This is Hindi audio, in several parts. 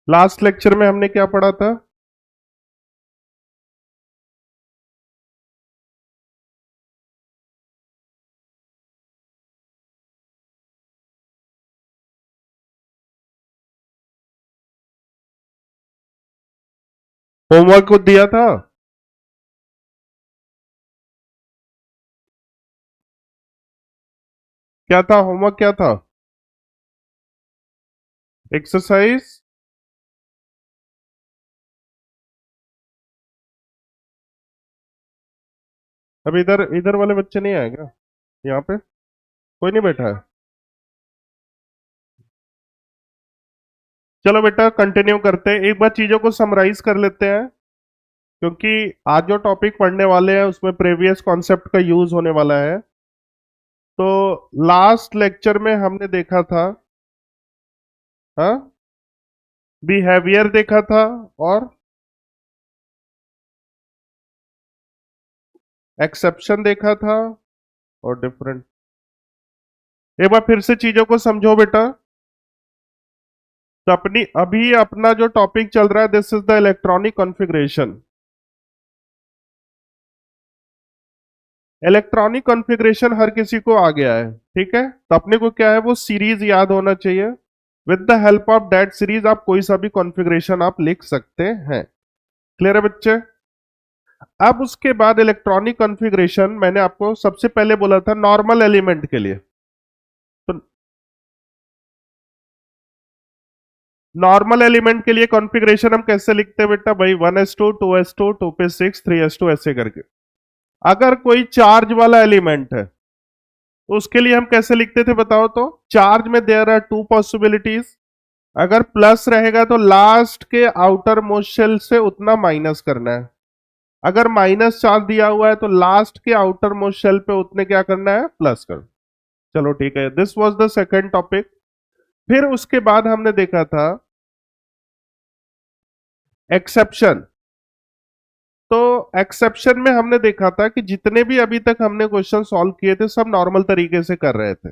लास्ट लेक्चर में हमने क्या पढ़ा था? होमवर्क को दिया था। क्या था होमवर्क, क्या था? एक्सरसाइज। अब इधर इधर वाले बच्चे नहीं आएगा यहाँ पे? कोई नहीं बैठा है? चलो बेटा कंटिन्यू करते हैं, एक बार चीजों को समराइज कर लेते हैं, क्योंकि आज जो टॉपिक पढ़ने वाले हैं उसमें प्रीवियस कॉन्सेप्ट का यूज होने वाला है। तो लास्ट लेक्चर में हमने देखा था, हाँ, बिहेवियर देखा था, और एक्सेप्शन देखा था, और डिफरेंट। एक बार फिर से चीजों को समझो बेटा। तो अपनी अभी अपना जो टॉपिक चल रहा है, this is the electronic configuration. Electronic configuration हर किसी को आ गया है, ठीक है? तो अपने को क्या है, वो सीरीज याद होना चाहिए। With the help of that series आप कोई सा भी कॉन्फ़िगरेशन आप लिख सकते हैं। क्लियर है बच्चे? अब उसके बाद इलेक्ट्रॉनिक कॉन्फ़िगरेशन मैंने आपको सबसे पहले बोला था नॉर्मल एलिमेंट के लिए। तो नॉर्मल एलिमेंट के लिए कॉन्फ़िगरेशन हम कैसे लिखते हैं बेटा? भाई 1s2 2s2 2p6 3s2 ऐसे करके। अगर कोई चार्ज वाला एलिमेंट है तो उसके लिए हम कैसे लिखते थे बताओ तो? चार्ज में देयर आर टू पॉसिबिलिटीज। अगर प्लस रहेगा तो लास्ट के आउटर मोस्ट शेल से उतना माइनस करना है। अगर माइनस चार्ज दिया हुआ है तो लास्ट के आउटर मोस्ट शेल पे उतने क्या करना है? प्लस कर। चलो ठीक है, this was the second topic. फिर उसके बाद हमने देखा था एक्सेप्शन। तो एक्सेप्शन में हमने देखा था कि जितने भी अभी तक हमने क्वेश्चन सॉल्व किए थे सब नॉर्मल तरीके से कर रहे थे,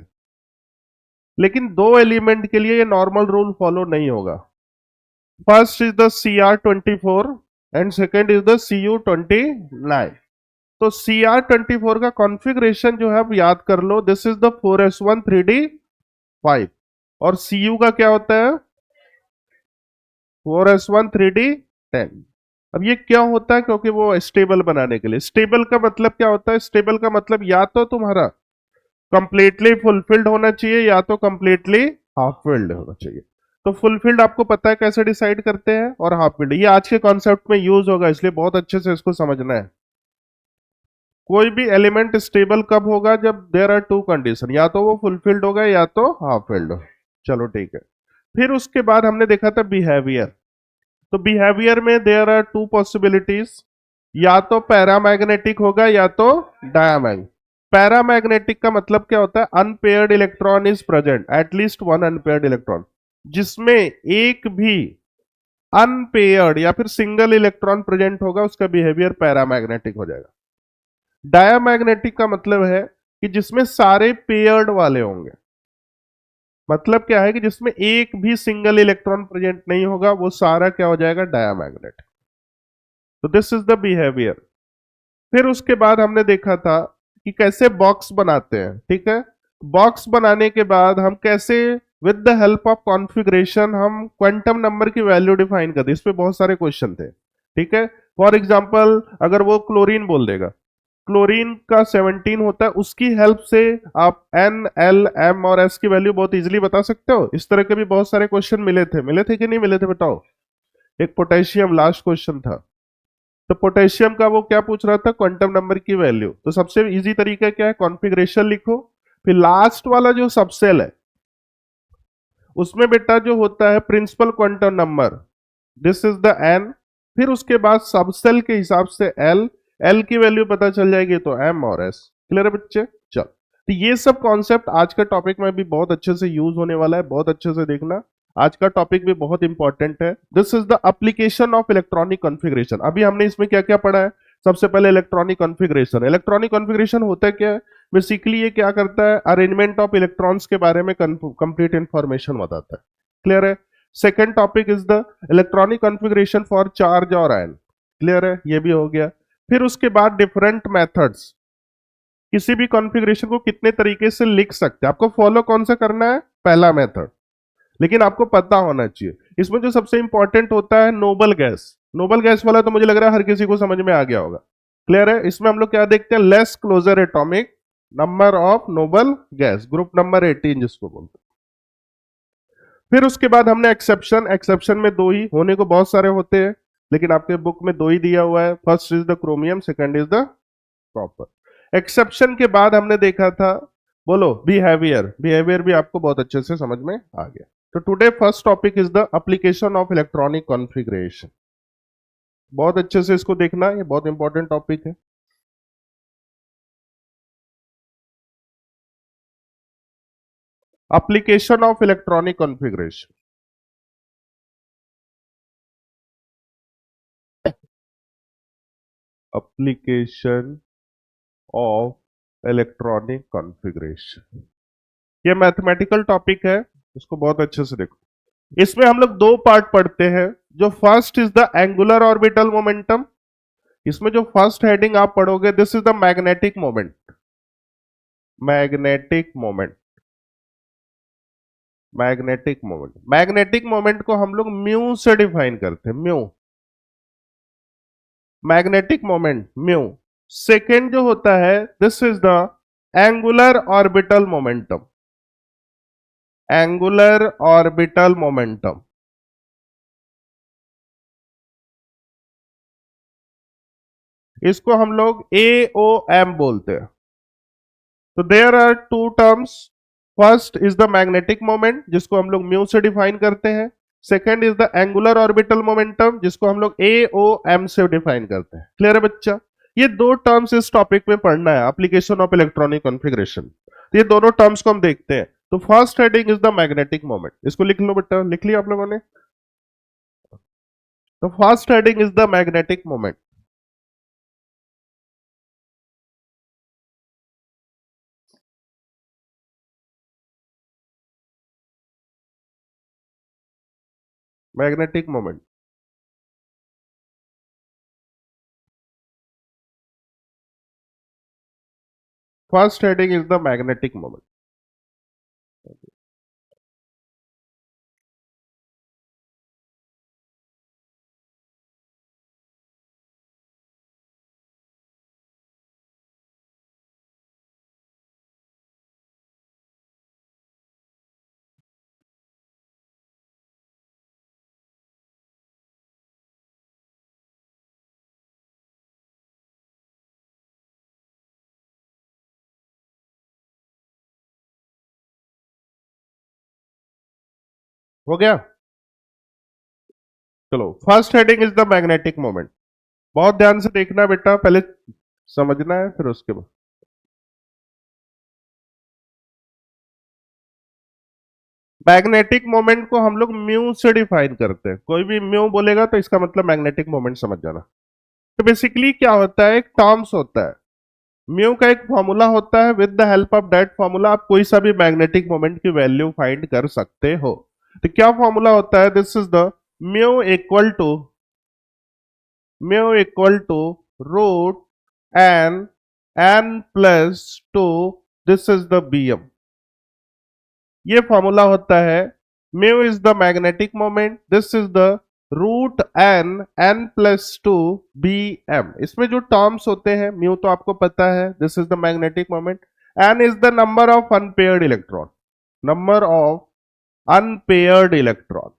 लेकिन दो एलिमेंट के लिए ये नॉर्मल रूल फॉलो नहीं होगा। First is the CR24 and second is the CU29। तो CR24 का कॉन्फ़िगरेशन जो है आप याद कर लो, this is the 4s1 3d5। और CU का क्या होता है? 4s1 3d10। अब ये क्या होता है? क्योंकि वो स्टेबल बनाने के लिए। स्टेबल का मतलब क्या होता है? स्टेबल का मतलब या तो तुम्हारा कंप्लीटली फुलफिल्ड होना चाहिए या तो कंप्लीटली हाफ फिल्ड होना चाहिए। तो फुलफिल्ड आपको पता है कैसे डिसाइड करते हैं, और हाफ फिल्ड ये आज के कॉन्सेप्ट में यूज होगा, इसलिए बहुत अच्छे से इसको समझना है। कोई भी एलिमेंट स्टेबल कब होगा? जब देयर आर टू कंडीशन, या तो वो फुलफिल्ड होगा या तो हाफ फिल्ड हो। चलो ठीक है। फिर उसके बाद हमने देखा था बिहेवियर। तो बिहेवियर में देयर आर टू पॉसिबिलिटीज, या तो पैरामैग्नेटिक होगा या तो डायामैग्नेटिक। पैरामैग्नेटिक का मतलब क्या होता है? Unpaired electron is present, at least one unpaired electron. जिसमें एक भी अनपेयर्ड या फिर सिंगल इलेक्ट्रॉन प्रेजेंट होगा उसका बिहेवियर पैरामैग्नेटिक हो जाएगा। डायामैग्नेटिक का मतलब है कि जिसमें सारे पेयर्ड वाले होंगे। मतलब क्या है कि जिसमें एक भी सिंगल इलेक्ट्रॉन प्रेजेंट नहीं होगा, वो सारा क्या हो जाएगा? डायामैग्नेटिक। तो दिस इज द बिहेवियर। फिर उसके बाद हमने देखा था कि कैसे बॉक्स बनाते हैं, ठीक है? बॉक्स बनाने के बाद हम कैसे with the help of configuration हम क्वांटम नंबर की वैल्यू डिफाइन करते, इस पे बहुत सारे क्वेश्चन थे, ठीक है? फॉर एग्जांपल अगर वो क्लोरीन बोल देगा, क्लोरीन का 17 होता है, उसकी हेल्प से आप N L M और S की वैल्यू बहुत इजीली बता सकते हो। इस तरह के भी बहुत सारे क्वेश्चन मिले थे कि नहीं मिले थे बताओ? एक पोटेशियम लास्ट क्वेश्चन था। तो पोटेशियम का वो क्या पूछ रहा था? क्वांटम नंबर की वैल्यू। तो सबसे इजी तरीका क्या है? कॉन्फ़िगरेशन लिखो, फिर लास्ट वाला जो सबसेल है उसमें बेटा जो होता है principal quantum number, this is the N। फिर उसके बाद सबसेल के हिसाब से L, L की वैल्यू पता चल जाएगी तो M और S। क्लियर है बच्चे? चल, तो ये सब कॉन्सेप्ट आज का टॉपिक में भी बहुत अच्छे से यूज होने वाला है, बहुत अच्छे से देखना। आज का टॉपिक भी बहुत इंपॉर्टेंट है। This is the application of electronic configuration. अभी हमने इसमें क्या क्या पढ़ा है? सबसे पहले इलेक्ट्रॉनिक कॉन्फ़िगरेशन। इलेक्ट्रॉनिक कॉन्फ़िगरेशन होता है क्या है? बेसिकली ये क्या करता है? अरेंजमेंट ऑफ इलेक्ट्रॉन्स के बारे में कंप्लीट इंफॉर्मेशन बताता है। क्लियर है? Second topic is the electronic configuration for charge और आयन। क्लियर है, ये भी हो गया। फिर उसके बाद डिफरेंट मेथड्स, किसी भी कॉन्फ़िगरेशन को कितने तरीके से लिख सकते हैं। आपको फॉलो कौन सा करना है, पहला मेथड, लेकिन आपको पता होना चाहिए। इसमें जो सबसे इंपॉर्टेंट होता है नोबल गैस। नोबल गैस वाला तो मुझे लग रहा है हर किसी को समझ में आ गया होगा। क्लियर है, इसमें हम लोग क्या देखते हैं, less closer atomic number of noble gas, group number 18 जिसको बोलते हैं। फिर उसके बाद हमने एक्सेप्शन, एक्सेप्शन में दो ही, होने को बहुत सारे होते हैं लेकिन आपके बुक में दो ही दिया हुआ है। First is the chromium, second is the copper. Exception के बाद हमने देखा था, बोलो, बिहेवियर। बिहेवियर भी आपको बहुत अच्छे से समझ में आ गया। तो today first topic is the application of electronic configuration. बहुत अच्छे से इसको देखना, ये बहुत इंपॉर्टेंट टॉपिक है। Application of electronic configuration. Application of electronic configuration, ये मैथमेटिकल टॉपिक है, इसको बहुत अच्छे से देखो। इसमें हम लोग दो पार्ट पढ़ते हैं। जो first is the angular orbital momentum. इसमें जो फर्स्ट हेडिंग आप पढ़ोगे, this is the magnetic moment. Magnetic moment, magnetic moment, magnetic moment को हम लोग म्यू से डिफाइन करते हैं, mu, magnetic moment mu. Second जो होता है, this is the angular orbital momentum, angular orbital momentum. इसको हम लोग AOM बोलते हैं। तो there are two terms. First is the magnetic moment, जिसको हम लोग म्यू से डिफाइन करते हैं। Second is the angular orbital momentum, जिसको हम लोग AOM से डिफाइन करते हैं। क्लियर है बच्चा? ये दो टर्म्स इस टॉपिक में पढ़ना है, एप्लीकेशन ऑफ इलेक्ट्रॉनिक कॉन्फ़िगरेशन। तो ये दोनों टर्म्स को हम देखते हैं। तो first heading is the magnetic moment, इसको लिख लो बेटा, लिख लिया आप लोगों ने? तो first heading is the magnetic moment. Magnetic moment, first heading is the magnetic moment. हो गया? चलो, first heading is the magnetic moment. बहुत ध्यान से देखना बेटा, पहले समझना है फिर उसके बाद। मैग्नेटिक मोमेंट को हम लोग म्यू से डिफाइन करते हैं। कोई भी म्यू बोलेगा तो इसका मतलब मैग्नेटिक मोमेंट समझ जाना। तो बेसिकली क्या होता है, एक टर्म्स होता है, म्यू का एक फॉर्मूला होता है। With the help of that formula आप कोई सा भी मैग्नेटिक मोमेंट की वैल्यू फाइंड कर सकते हो। तो क्या फॉर्मूला होता है, this is the mu equal to, mu equal to root N, N plus two, this is the BM। ये फॉर्मूला होता है। Mu is the magnetic moment, this is the root N, N plus two BM। इसमें जो टर्म्स होते हैं, म्यू तो आपको पता है, this is the magnetic moment, n is the number of unpaired electron, number of unpaired electron,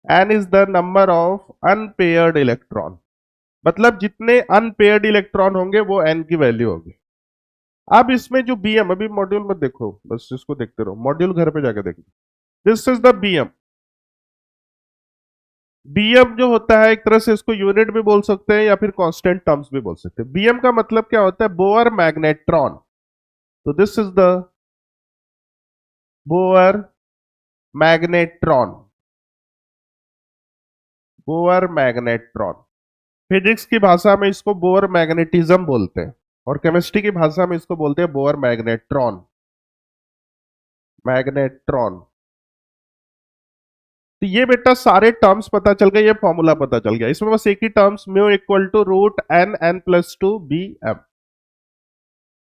n is the number of unpaired electron. मतलब जितने अनपेयर्ड इलेक्ट्रॉन होंगे वो एन की वैल्यू होगी। अब इसमें जो BM, अभी मॉड्यूल मत देखो, बस इसको देखते रहो, मॉड्यूल घर पे जाकर देखो। This is the BM। BM जो होता है, एक तरह से इसको यूनिट भी बोल सकते हैं या फिर कांस्टेंट टर्म्स भी बोल सकते हैं। BM का मतलब क्या होता है, बोअर मैग्नेट्रॉन। तो this is the Bohr magnetron, Bohr magnetron. Physics की भाषा में इसको बोअर मैग्नेटिज्म बोलते हैं, और केमिस्ट्री की भाषा में इसको बोलते हैं बोअर मैग्नेट्रॉन, मैग्नेट्रॉन। तो ये बेटा सारे टर्म्स पता चल गए, ये फॉर्मूला पता चल गया। इसमें बस एक ही terms, mu equal to root N N plus two B M.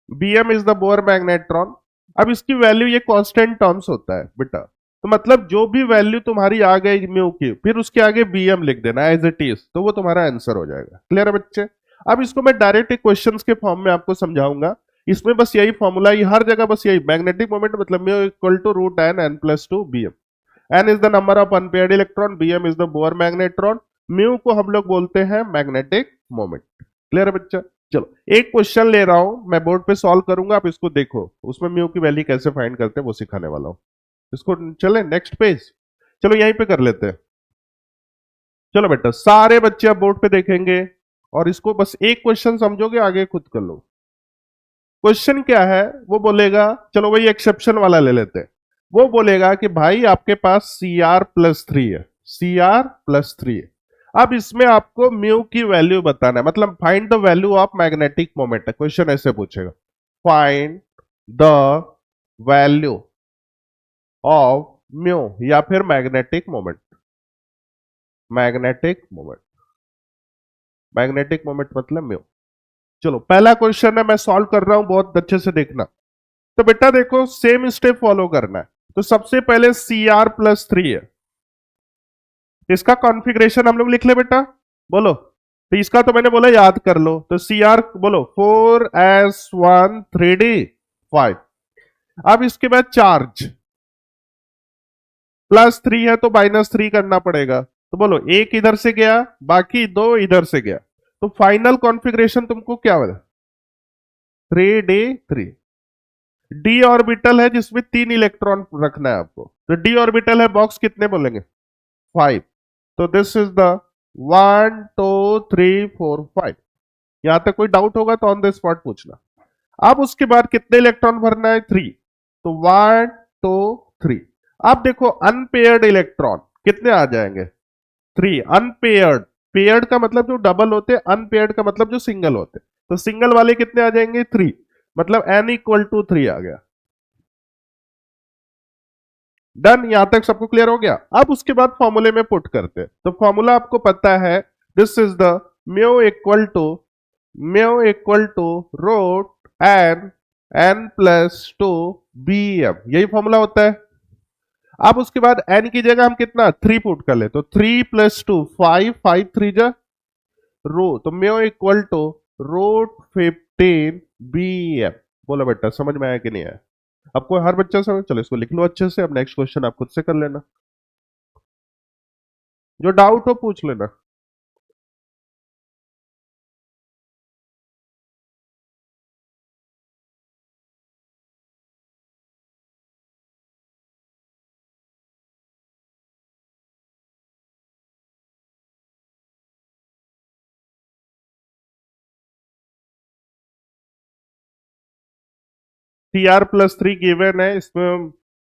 B M is the Bohr magneton. अब इसकी वैल्यू, ये कांस्टेंट टर्म्स होता है बेटा, तो मतलब जो भी वैल्यू तुम्हारी आ गई म्यू की, फिर उसके आगे बी एम लिख देना एज इट इज, तो वो तुम्हारा आंसर हो जाएगा। क्लियर है बच्चे? अब इसको मैं डायरेक्ट क्वेश्चन के फॉर्म में आपको समझाऊंगा। इसमें बस यही फॉर्मूला, हर जगह बस यही, मैग्नेटिक मोमेंट मतलब mu equal to root N N plus two B M. N is the number of unpaired electron, b M is the Bohr magnetron, mu को हम लोग बोलते हैं मैग्नेटिक मोमेंट। क्लियर है बच्चा? चलो एक क्वेश्चन ले रहा हूं मैं, बोर्ड पे सॉल्व करूंगा, आप इसको देखो, उसमें म्यू की वैल्यू कैसे फाइंड करते हैं वो सिखाने वाला हूं। इसको चले नेक्स्ट पेज, चलो यहीं पे कर लेते हैं। चलो बेटा सारे बच्चे अब बोर्ड पे देखेंगे और इसको बस एक क्वेश्चन समझोगे, आगे खुद कर लो। क्वेश्चन क्या है वो बोलेगा, चलो वही एक्सेप्शन वाला ले लेते हैं। वो बोलेगा कि भाई आपके पास सी आर प्लस थ्री है, सी आर प्लस थ्री है। अब इसमें आपको म्यू की वैल्यू बताना है, मतलब find the value of magnetic moment है, क्वेश्चन ऐसे पूछेगा, find the value of mu या फिर magnetic moment. Magnetic moment, magnetic moment मतलब म्यू। चलो पहला क्वेश्चन है, मैं सॉल्व कर रहा हूं, बहुत अच्छे से देखना। तो बेटा देखो सेम स्टेप फॉलो करना है। तो सबसे पहले सी आर प्लस थ्री है, इसका कॉन्फ़िगरेशन हम लोग लिख ले बेटा, बोलो। तो इसका तो मैंने बोला याद कर लो, तो सी आर बोलो 4s1 3d5। अब इसके बाद चार्ज प्लस थ्री है तो माइनस थ्री करना पड़ेगा, तो बोलो एक इधर से गया, बाकी दो इधर से गया, तो फाइनल कॉन्फ़िगरेशन तुमको क्या बना? 3d3। डी ऑर्बिटल है जिसमें तीन इलेक्ट्रॉन रखना है आपको, तो डी ऑर्बिटल है, बॉक्स कितने बोलेंगे? 5। तो दिस इज द 1 2 3 4 5। यहां तक कोई डाउट होगा तो ऑन द स्पॉट पूछना। अब उसके बाद कितने इलेक्ट्रॉन भरना है? 3। तो 1 2 3। अब देखो अनपेयर्ड इलेक्ट्रॉन कितने आ जाएंगे? 3 अनपेयर्ड। पेयर्ड का मतलब जो डबल होते, अनपेयर्ड का मतलब जो सिंगल होते, तो सिंगल वाले कितने आ जाएंगे? 3। मतलब n इक्वल टू 3 आ गया। डन, यहां तक सबको क्लियर हो गया? अब उसके बाद फॉर्मूले में पुट करते, तो फॉर्मूला आपको पता है, this is the mu equal to, mu equal to root N N plus two B m, यही फॉर्मूला होता है। अब उसके बाद एन की जगह हम कितना 3 पुट कर ले, तो 3 प्लस टू 5, 5 3 जा रो, तो mu equal to root 15 b m. बोलो बेटा समझ में आया कि नहीं आया? आपको हर बच्चा समझ, चलो इसको लिख लो अच्छे से। अब नेक्स्ट क्वेश्चन आप खुद से कर लेना, जो डाउट हो पूछ लेना। C R plus three given है, इसमें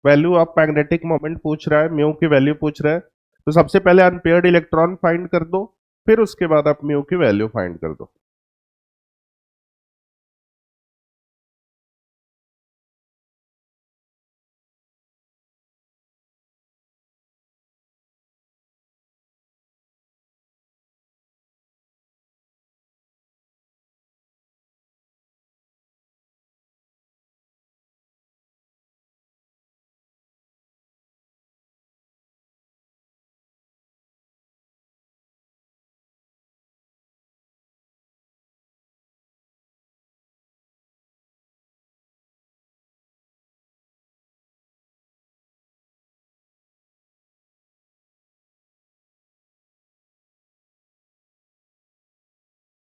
वैल्यू ऑफ मैग्नेटिक मोमेंट पूछ रहा है, म्यू की वैल्यू पूछ रहा है। तो सबसे पहले अनपेयर्ड इलेक्ट्रॉन फाइंड कर दो, फिर उसके बाद आप म्यू की वैल्यू फाइंड कर दो।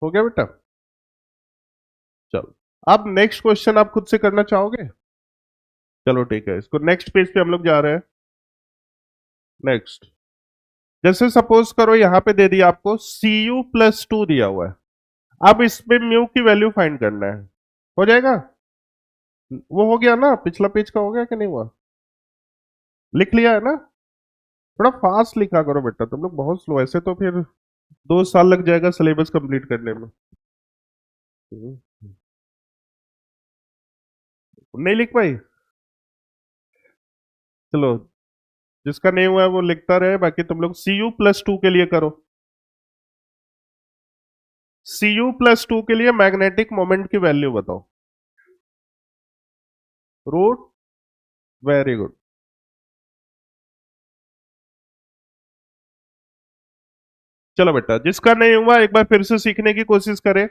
हो गया बेटा? चलो अब नेक्स्ट क्वेश्चन आप खुद से करना चाहोगे? चलो ठीक है, इसको नेक्स्ट पेज पे हम लोग जा रहे हैं। नेक्स्ट, जैसे सपोज करो यहां पे दे दिया आपको सी यू प्लस टू दिया हुआ है, अब इसमें म्यू की वैल्यू फाइंड करना है। हो जाएगा? वो हो गया ना, पिछला पेज का हो गया कि नहीं हुआ? लिख लिया है ना? थोड़ा फास्ट लिखा करो बेटा, तुम लोग बहुत स्लो, ऐसे तो फिर 2 साल लग जाएगा सिलेबस कंप्लीट करने में। हम्म, नहीं लिख पाई? चलो जिसका नहीं हुआ है वो लिखता रहे, बाकी तुम लोग Cu+2 के लिए करो। Cu+2 के लिए मैग्नेटिक मोमेंट की वैल्यू बताओ। Root, very good. चलो बेटा, जिसका नहीं हुआ एक बार फिर से सीखने की कोशिश करें।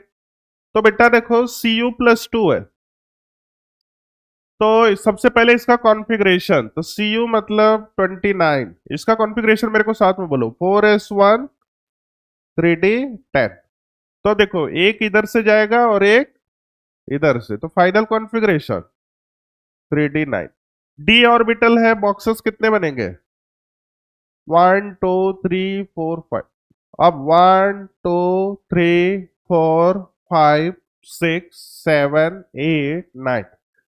तो बेटा देखो, Cu+2 है, तो सबसे पहले इसका कॉन्फ़िगरेशन, तो Cu मतलब 29, इसका कॉन्फ़िगरेशन मेरे को साथ में बोलो, 4s1 3d10। तो देखो, एक इधर से जाएगा और एक इधर से, तो final configuration 3d9। D orbital है, बॉक्सेस कितने बनेंगे? 1 2 3 4 5। अब 1 2 3 4 5 6 7 8 9,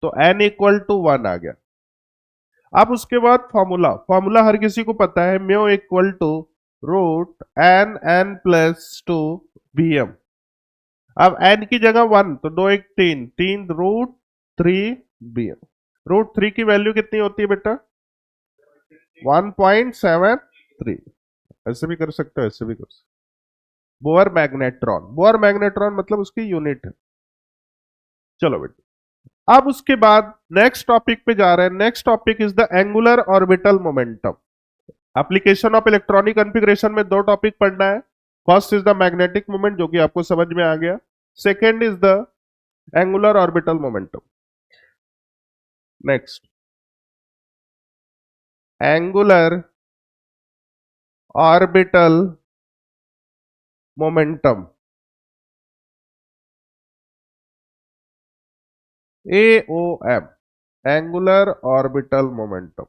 तो n इक्वल टू 1 आ गया। अब उसके बाद फॉर्मूला, फॉर्मूला हर किसी को पता है, mu equal to root n+2 bm। अब n की जगह 1, तो 2 1 3, 3 रूट 3 bm। रूट 3 की वैल्यू कितनी होती है बेटा? 1.73। ऐसे भी कर सकते हो, ऐसे भी कर सकते हो। बोअर मैग्नेट्रॉन, बोअर मैग्नेट्रॉन मतलब उसकी यूनिट है। चलो बेटा, अब उसके बाद नेक्स्ट टॉपिक पे जा रहे हैं। Next topic is the angular orbital momentum. Application of electronic configuration में दो टॉपिक पढ़ना है। First is the magnetic moment, जो कि आपको समझ में आ गया। Second is the angular orbital momentum. Next, angular orbital momentum, AOM, angular orbital momentum.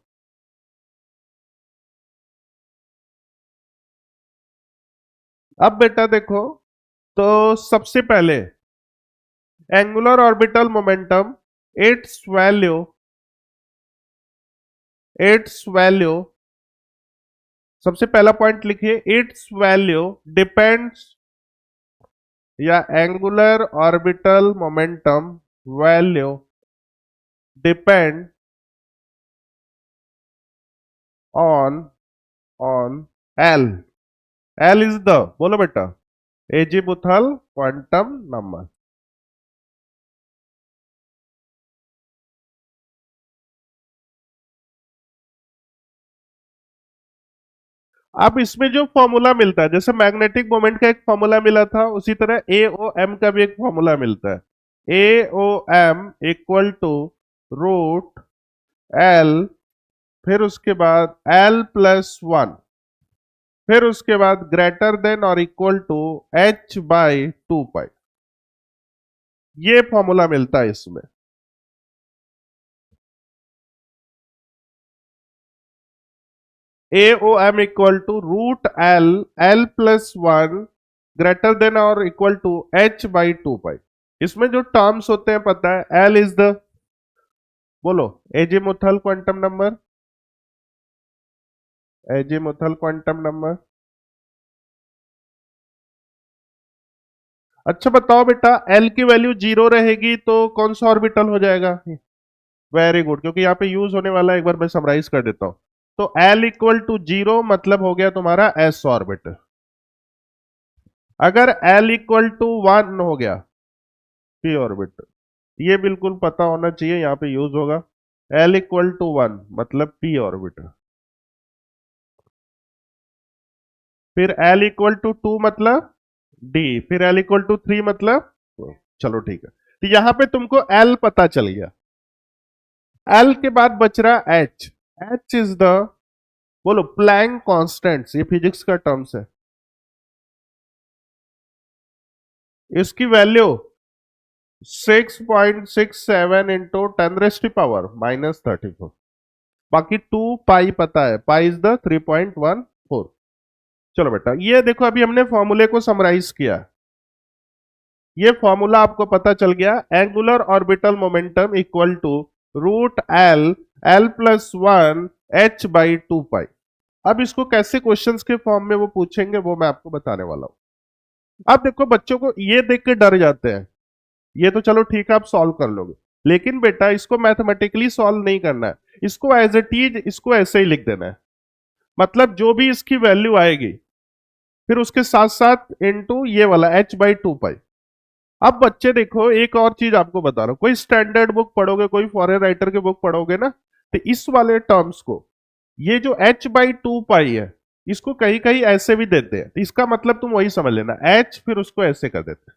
अब बेटा देखो, तो सबसे पहले angular orbital momentum, it's value, it's value, सबसे पहला पॉइंट लिखिए, इट्स वैल्यू डिपेंड्स, या angular orbital momentum value depend on L. L is the, बोलो बेटा, एजीमुथल क्वांटम नंबर। अब इसमें जो फॉर्मूला मिलता है, जैसे मैग्नेटिक मोमेंट का एक फॉर्मूला मिला था, उसी तरह एओएम का भी एक फॉर्मूला मिलता है। AOM equal to root L, फिर उसके बाद L+1, फिर उसके बाद ग्रेटर देन और इक्वल टू h/2π। ये फॉर्मूला मिलता है इसमें। AOM equal to root L, L+1 greater than और इक्वल टू h/2π। इसमें जो टर्म्स होते हैं पता है, L इज द, बोलो, azimuthal quantum number, azimuthal quantum number. अच्छा बताओ बेटा, L की वैल्यू 0 रहेगी तो कौन सा ऑर्बिटल हो जाएगा? वेरी गुड, क्योंकि यहाँ पे यूज होने वाला है, एक बार मैं समराइज कर देता हूं। तो L इक्वल टू 0 मतलब हो गया तुम्हारा S ऑर्बिटल। अगर L इक्वल टू 1 हो गया, P ऑर्बिटल। ये बिल्कुल पता होना चाहिए, यहाँ पे यूज होगा। L इक्वल टू 1 मतलब P ऑर्बिटल। फिर L इक्वल टू 2 मतलब D, फिर L इक्वल टू 3 मतलब, चलो ठीक है, तो यहां पे तुमको L पता चल गया। L के बाद बच रहा H। H इज द, बोलो, प्लैंक कांस्टेंट, ये फिजिक्स का टर्म्स है। इसकी वैल्यू 6.67 इंटू 10⁻⁻34। बाकी 2 पाई पता है, पाई इज द 3.14। चलो बेटा, ये देखो, अभी हमने फॉर्मूले को समराइज किया। ये फॉर्मूला आपको पता चल गया, angular orbital momentum equal to root L, L+1 h/2π। अब इसको कैसे क्वेश्चंस के फॉर्म में वो पूछेंगे, वो मैं आपको बताने वाला हूं। अब देखो, बच्चों को ये देख के डर जाते हैं, ये तो चलो ठीक है, आप सॉल्व कर लोगे, लेकिन बेटा इसको मैथमेटिकली सॉल्व नहीं करना है, इसको एज इट इज, इसको ऐसे ही लिख देना है। मतलब जो भी इसकी वैल्यू आएगी फिर उसके साथ साथ इनटू ये वाला h/2 पाई। अब बच्चे देखो एक और चीज आपको बता रहा हूं, कोई स्टैंडर्ड बुक पढ़ोगे, कोई फॉरेन राइटर के बुक पढ़ोगे ना, तो इस वाले टर्म्स को, ये जो h/2 पाई है, इसको कहीं कहीं ऐसे भी देते हैं, तो इसका मतलब तुम वही समझ लेना, h फिर उसको ऐसे कर देते हैं।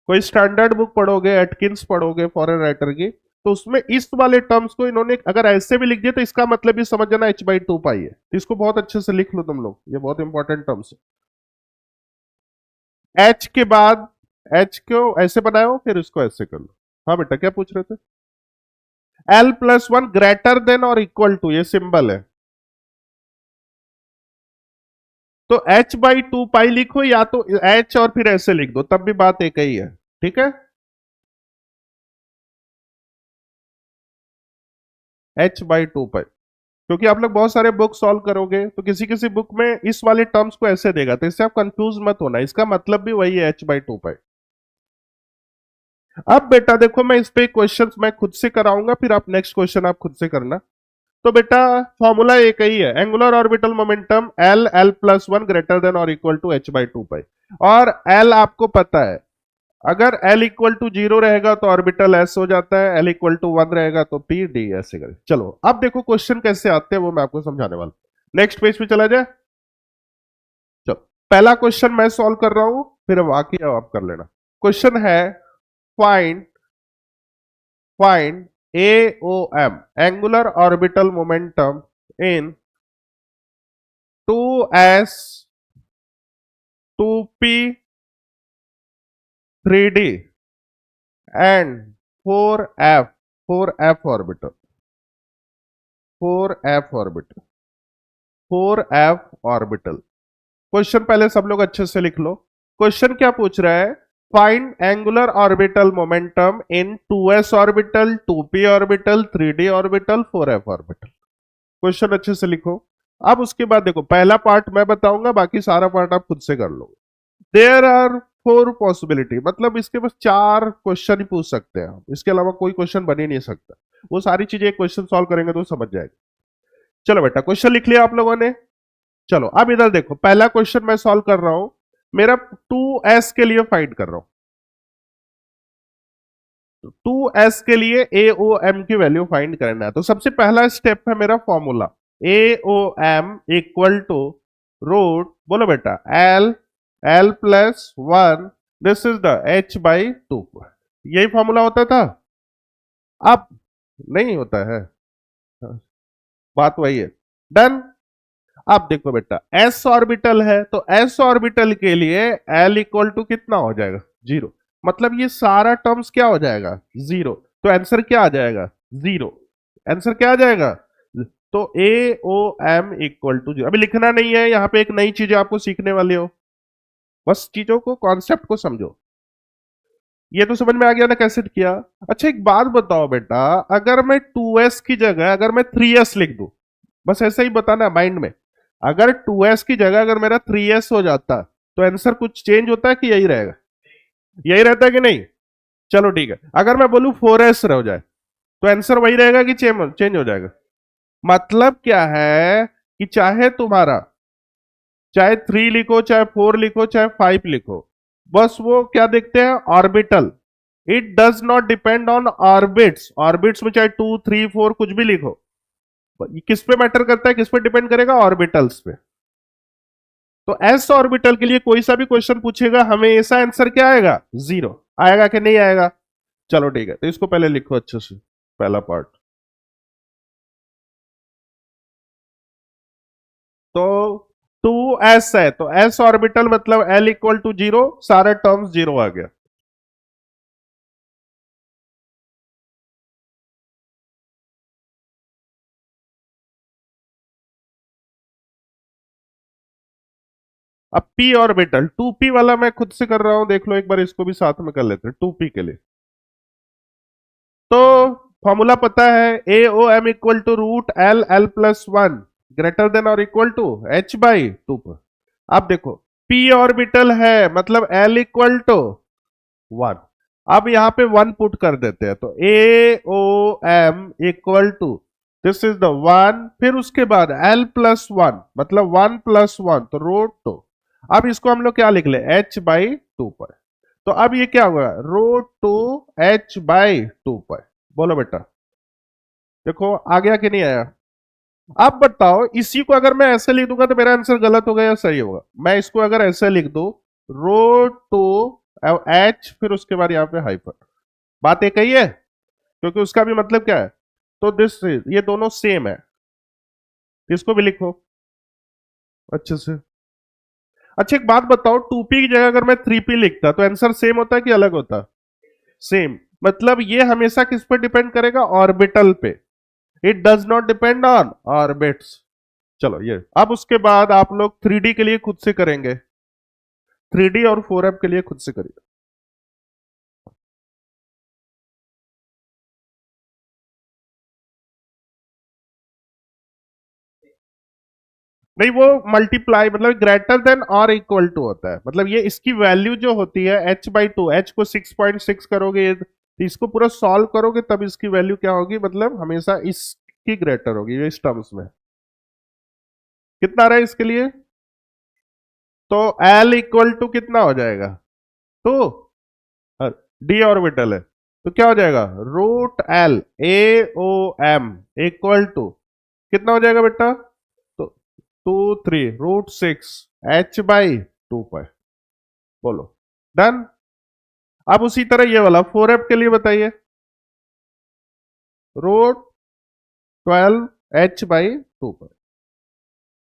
कोई स्टैंडर्ड बुक पढ़ोगे, एटकिंस पढ़ोगे फॉरेन राइटर की, तो उसमें इस वाले टर्म्स को इन्होंने अगर ऐसे भी लिख दिया तो इसका मतलब ये समझ जाना h/2 पाई है। तो इसको बहुत अच्छे से लिख लो तुम लोग, ये बहुत इंपॉर्टेंट टर्म्स है। h के बाद h को ऐसे बनाओ, फिर इसको ऐसे कर लो। हाँ बेटा क्या पूछ रहे थे? l+1 ग्रेटर देन और इक्वल टू, ये सिंबल है, तो h/2 पाई लिखो, या तो h और फिर ऐसे लिख दो, तब भी बात एक ही है। ठीक है, h/2 पाई, क्योंकि आप लोग बहुत सारे बुक सॉल्व करोगे तो किसी किसी बुक में इस वाले टर्म्स को ऐसे देगा, तो इससे आप कंफ्यूज मत होना, इसका मतलब भी वही है h/2 पाई। अब बेटा देखो मैं इस पे क्वेश्चंस मैं खुद से कराऊंगा, फिर आप नेक्स्ट क्वेश्चन आप खुद से करना। तो बेटा फॉर्मूला एक ही है, angular orbital momentum l+1 greater than और इक्वल टू h/2 पाई। और l आपको पता है, अगर l=0 रहेगा तो ऑर्बिटल s हो जाता है, l=1 रहेगा तो p d, ऐसे करें। चलो अब देखो क्वेश्चन कैसे आते हैं वो मैं आपको समझाने वाला हूं। नेक्स्ट पेज पे चला जाए। चलो पहला क्वेश्चन मैं सॉल्व कर रहा हूं, फिर बाकी आप कर लेना। क्वेश्चन है find find AOM, angular orbital momentum in 2s 2p 3d and 4f orbital 4f orbital 4f orbital. Question पहले सब लोग अच्छे से लिख लो। क्वेश्चन क्या पूछ रहा है? फाइंड एंगुलर ऑर्बिटल मोमेंटम इन 2s orbital, 2p orbital, 3d orbital, 4f orbital. Question अच्छे से लिखो। अब उसके बाद देखो पहला पार्ट मैं बताऊंगा, बाकी सारा पार्ट आप खुद से कर लो। देयर आर 4 पॉसिबिलिटी, मतलब इसके पास 4 क्वेश्चन ही पूछ सकते हैं, इसके अलावा कोई क्वेश्चन बन ही नहीं सकता। वो सारी चीजें क्वेश्चन सॉल्व करेंगे तो समझ जाएगा। चलो बेटा क्वेश्चन लिख लिया आप लोगों ने। चलो अब इधर देखो, पहला क्वेश्चन मैं सॉल्व कर रहा हूं, मेरा 2s के लिए फाइंड कर रहा हूं। 2s के लिए AOM की वैल्यू फाइंड करना है, तो सबसे पहला स्टेप है मेरा formula, AOM equal to root, बोलो बेटा, l+1, this is the h/2। यही फॉर्मूला होता था। अब नहीं होता है, बात वही है। डन। अब देखो बेटा s ऑर्बिटल है, तो s ऑर्बिटल के लिए l=, कितना हो जाएगा? 0। मतलब ये सारा टर्म्स क्या हो जाएगा? 0। तो आंसर क्या आ जाएगा? 0। आंसर क्या आ जाएगा? तो AOM=0। अभी लिखना नहीं है, यहां पे एक नई चीज आपको सीखने वाले हो, बस चीजों को, कॉन्सेप्ट को समझो। ये तो समझ में आ गया ना कैसे किया? अच्छा एक बात बताओ बेटा, अगर मैं 2s की जगह अगर मैं 3s लिख दूं, बस ऐसा ही बताना माइंड में, अगर 2s की जगह अगर मेरा 3s हो जाता तो आंसर कुछ चेंज होता है कि यही रहेगा? यही रहता है कि नहीं? चलो ठीक है, अगर मैं बोलूं 4s हो जाए तो आंसर वही रहेगा कि चेंज हो जाएगा? मतलब क्या है कि चाहे तुम्हारा, चाहे 3 लिखो, चाहे 4 लिखो, चाहे 5 लिखो, बस वो क्या देखते हैं? Orbital. It does not depend on orbits. Orbits में चाहे 2, 3, 4 कुछ भी लिखो, किस पे मैटर करता है, किस पे डिपेंड करेगा? ऑर्बिटल्स पे। तो एस ऑर्बिटल के लिए कोई सा भी क्वेश्चन पूछेगा हमेशा आंसर क्या आएगा? 0 आएगा कि नहीं आएगा? चलो ठीक है, तो इसको पहले लिखो अच्छे से, पहला पार्ट। तो 2s है, तो s ऑर्बिटल मतलब l=0, सारे टर्म्स 0 आ गया। अब p ऑर्बिटल 2p वाला मैं खुद से कर रहा हूं, देख लो एक बार, इसको भी साथ में कर लेते हैं 2p के लिए। तो फॉर्मूला पता है, AOM=√l+1 ग्रेटर देन और इक्वल टू h/2। अब देखो p ऑर्बिटल है, मतलब l=1। अब यहां पे 1 पुट कर देते हैं, तो AOM equal to, this is the one, फिर उसके बाद L प्लस वन, मतलब 1 + 1, तो √2। अब इसको हम लोग क्या लिख ले, H/2π। तो अब ये क्या होगा, √2 H/2π। बोलो बेटा, देखो आ गया कि नहीं आया। अब बताओ, इसी को अगर मैं ऐसे लिख दूंगा तो मेरा आंसर गलत होगा या सही होगा? मैं इसको अगर ऐसे लिख दूं, √2 H, फिर उसके बाद यहाँ पे हाइफन, बात एक ही है, क्योंकि उसका भी मतलब क्या है, तो दिस, ये दोनों सेम है, इसको भी लिखो अच्छे से। अच्छा एक बात बताओ, 2p की जगह अगर मैं 3p लिखता तो आंसर सेम होता कि अलग होता? सेम। मतलब ये हमेशा किस पर डिपेंड करेगा, ऑर्बिटल पे। It does not depend on orbits. चलो ये, अब उसके बाद आप लोग 3D के लिए खुद से करेंगे, 3D और 4f के लिए खुद से करिए। नहीं, वो मल्टीप्लाई मतलब ग्रेटर देन और इक्वल टू होता है, मतलब ये इसकी वैल्यू जो होती है H/2, H को 6.6 करोगे तो इसको पूरा सॉल्व करोगे तब इसकी वैल्यू क्या होगी, मतलब हमेशा इसकी ग्रेटर होगी, ये इस टर्म्स में। कितना आ रहा है इसके लिए, तो L इक्वल टू कितना हो जाएगा, टू, डी ऑर्बिटल है, तो क्या हो जाएगा, √L AOM इक्वल टू कितना हो जाएगा बेटा, तो 2 3 √6 H/2π। बोलो, डन। अब उसी तरह ये वाला 4f के लिए बताइए, √12 H/2π।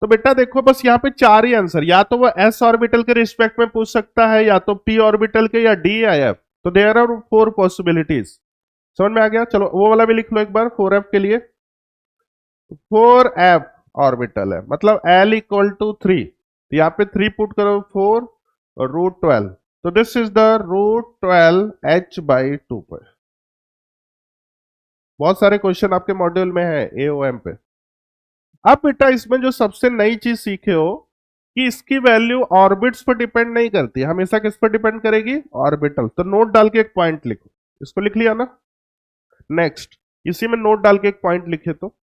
तो बेटा देखो, बस यहाँ पे चार ही आंसर, या तो वो s ऑर्बिटल के रिस्पेक्ट में पूछ सकता है, या तो p ऑर्बिटल के, या d या f। तो देयर आर 4 पॉसिबिलिटीज। समझ में आ गया? चलो वो वाला भी लिख लो एक बार 4f के लिए। 4f ऑर्बिटल है, मतलब L इक्वल टू 3, यहाँ पे 3 पुट करो, 4 और √12, तो दिस इज द √12 H/2π। बहुत सारे क्वेश्चन आपके मॉड्यूल में है AOM पे। अब बेटा इसमें जो सबसे नई चीज सीखे हो कि इसकी वैल्यू ऑर्बिट्स पर डिपेंड नहीं करती, हमेशा किस पर डिपेंड करेगी, ऑर्बिटल। तो नोट डाल के एक पॉइंट लिखो, इसको लिख लिया ना। नेक्स्ट, इसी में नोट डाल के एक पॉइंट लिखे तो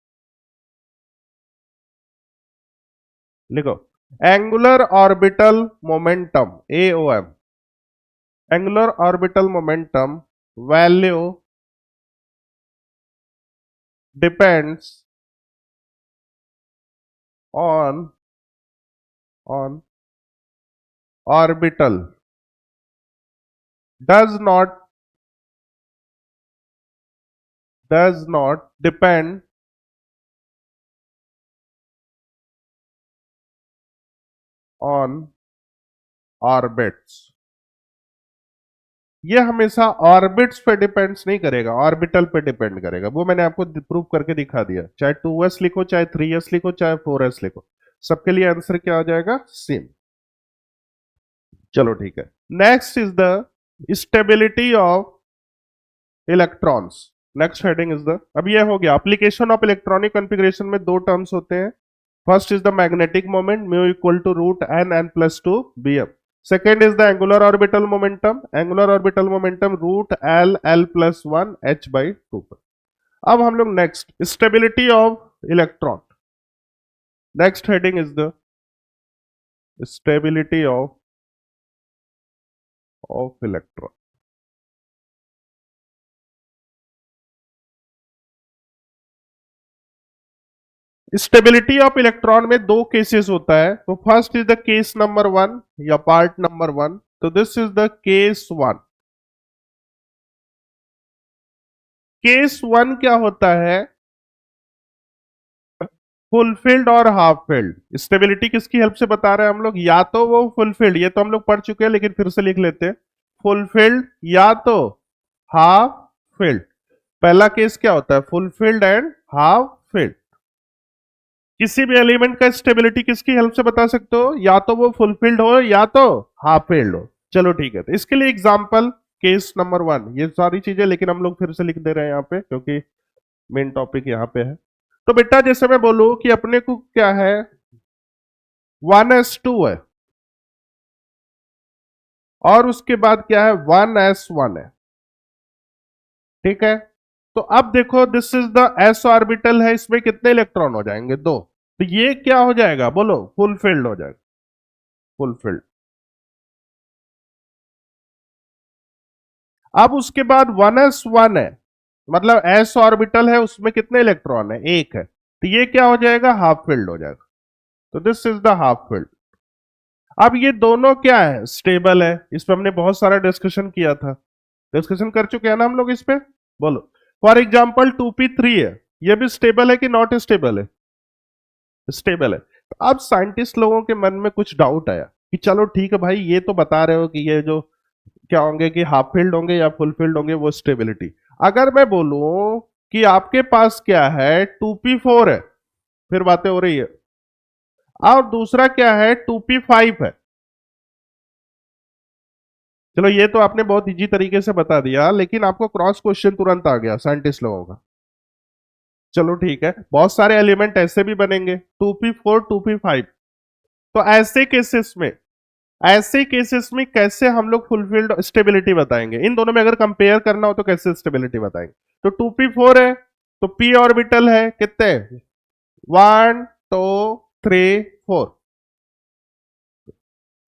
लिखो, angular orbital momentum AOM, angular orbital momentum value depends on orbital, does not depend on orbits। ये हमेशा ऑर्बिट्स पे डिपेंड्स नहीं करेगा, ऑर्बिटल पे डिपेंड करेगा। वो मैंने आपको प्रूव करके दिखा दिया, चाहे 2s लिखो, चाहे 3s लिखो, चाहे 4s लिखो, सबके लिए आंसर क्या आ जाएगा, सेम। चलो ठीक है। Next is the stability of electrons. Next heading is the, अब ये हो गया एप्लीकेशन ऑफ इलेक्ट्रॉनिक कॉन्फ़िगरेशन में दो टर्म्स होते हैं। First is the magnetic moment mu equal to √n+2 bm। Second is the angular orbital momentum, angular orbital momentum √L+1 H/2। अब हम लोग next, stability of electron. Next heading is the stability of electron. Stability of electron में दो केसेस होता है। तो first is the case number 1 या पार्ट नंबर 1। तो this is the case 1। Case 1 क्या होता है, फुलफिल्ड और हाफ फिल्ड। स्टेबिलिटी किसकी हेल्प से बता रहे हैं हम लोग, या तो वो फुलफिल्ड, ये तो हम लोग पढ़ चुके हैं लेकिन फिर से लिख लेते हैं, फुलफिल्ड या तो हाफ फिल्ड। पहला केस क्या होता है, फुलफिल्ड एंड हाफ फिल्ड। किसी भी एलिमेंट का स्टेबिलिटी किसकी हेल्प से बता सकते हो, या तो वो फुलफिल्ड हो या तो हाफ फिल्ड हो। चलो ठीक है, तो इसके लिए एग्जांपल केस नंबर 1, ये सारी चीजें लेकिन हम लोग फिर से लिख दे रहे हैं यहाँ पे क्योंकि मेन टॉपिक यहाँ पे है। तो बेटा जैसे मैं बोलूं कि अपने को क्या है, 1s2 है और उसके बाद क्या है, 1s1 है, ठीक है। तो तो अब देखो this is the S orbital है, इसमें कितने इलेक्ट्रॉन हो जाएंगे? दो। तो ये क्या हो जाएगा बोलो? फुलफिल्ड हो जाएगा, फुलफिल्ड। अब उसके बाद 1s1 है, मतलब एस ऑर्बिटल है, उसमें कितने इलेक्ट्रॉन है? एक है, तो ये क्या हो जाएगा? हाफ फिल्ड हो जाएगा। तो this is the half filled. अब ये दोनों क्या है? स्टेबल है। इस पर हमने बहुत सारा डिस्कशन किया था, डिस्कशन कर चुके हैं ना हम लोग इस पे। बोलो, फॉर एग्जाम्पल 2p3 है, ये भी स्टेबल है कि नॉट स्टेबल है? स्टेबल है। तो अब साइंटिस्ट लोगों के मन में कुछ डाउट आया कि चलो ठीक है भाई, ये तो बता रहे हो कि ये जो क्या होंगे, कि हाफ फील्ड होंगे या फुल फील्ड होंगे, वो स्टेबिलिटी। अगर मैं बोलूं कि आपके पास क्या है, 2p4 है, फिर बातें हो रही है। और दूसरा क्या है, 2p5 है। चलो ये तो आपने बहुत इजी तरीके से बता दिया, लेकिन आपको क्रॉस क्वेश्चन तुरंत आ गया साइंटिस्ट लोगों का। चलो ठीक है, बहुत सारे एलिमेंट ऐसे भी बनेंगे, 2p4 2p5। तो ऐसे केसेस में कैसे हम लोग फुलफिल्ड स्टेबिलिटी बताएंगे? इन दोनों में अगर कंपेयर करना हो तो कैसे स्टेबिलिटी बताएंगे? तो 2p4 है, तो p ऑर्बिटल है कितने? 1 2 3 4,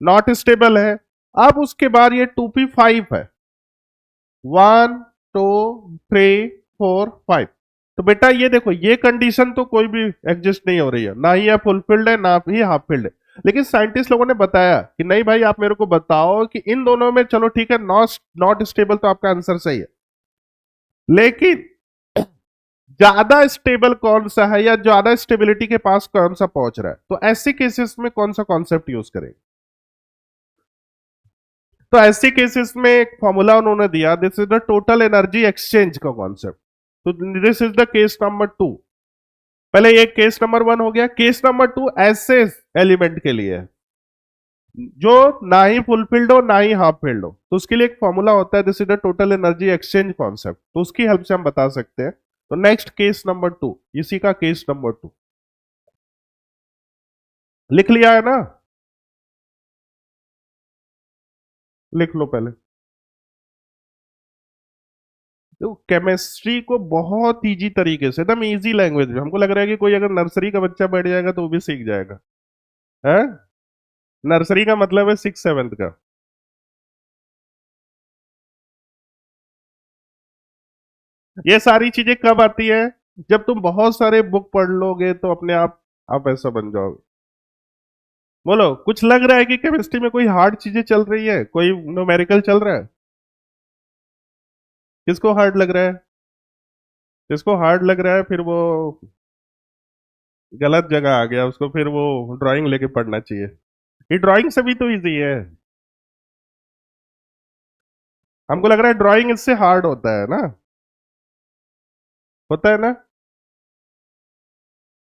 नॉट स्टेबल है। अब उसके बाद ये 2p5 है, 1 2 3 4 5। तो बेटा ये देखो, ये कंडीशन तो कोई भी एग्जिस्ट नहीं हो रही है, ना ही ये फुलफिल्ड है ना ही हाफ फिल्ड है। लेकिन साइंटिस्ट लोगों ने बताया कि नहीं भाई, आप मेरे को बताओ कि इन दोनों में, चलो ठीक है, नॉट नॉट स्टेबल तो आपका आंसर सही है, लेकिन ज्यादा स्टेबल कौन सा है, या ज्यादा स्टेबिलिटी के पास कौन सा पहुंच रहा है? तो ऐसे केसेस में कौन सा कॉन्सेप्ट यूज करेंगे? तो ऐसे केसेस में एक फॉर्मूला उन्होंने दिया, this is the total energy exchange का कॉन्सेप्ट। तो this is the case number 2। पहले ये केस नंबर 1 हो गया। केस नंबर 2 ऐसे एलिमेंट के लिए है जो ना ही फुलफिल्ड हो ना ही हाफ फिल्ड हो, तो उसके लिए एक फॉर्मूला होता है, this is the total energy exchange concept. तो उसकी हेल्प से हम बता सकते हैं। तो नेक्स्ट केस नंबर 2, इसी का केस नंबर 2 लिख लिया है ना? लिख लो पहले। तो केमिस्ट्री को बहुत इजी तरीके से, एकदम इजी लैंग्वेज में, हमको लग रहा है कि कोई अगर नर्सरी का बच्चा बैठ जाएगा तो वो भी सीख जाएगा। है, नर्सरी का मतलब है 6 7 का। ये सारी चीजें कब आती है? जब तुम बहुत सारे बुक पढ़ लोगे तो अपने आप ऐसा बन जाओगे। बोलो, कुछ लग रहा है कि केमिस्ट्री में कोई हार्ड चीजें चल रही है, कोई न्यूमेरिकल चल रहा है? किसको हार्ड लग रहा है? जिसको हार्ड लग रहा है फिर वो गलत जगह आ गया, उसको फिर वो ड्राइंग लेके पढ़ना चाहिए। ये ड्राइंग से भी तो इजी है। हमको लग रहा है ड्राइंग इससे हार्ड होता है ना? होता है ना?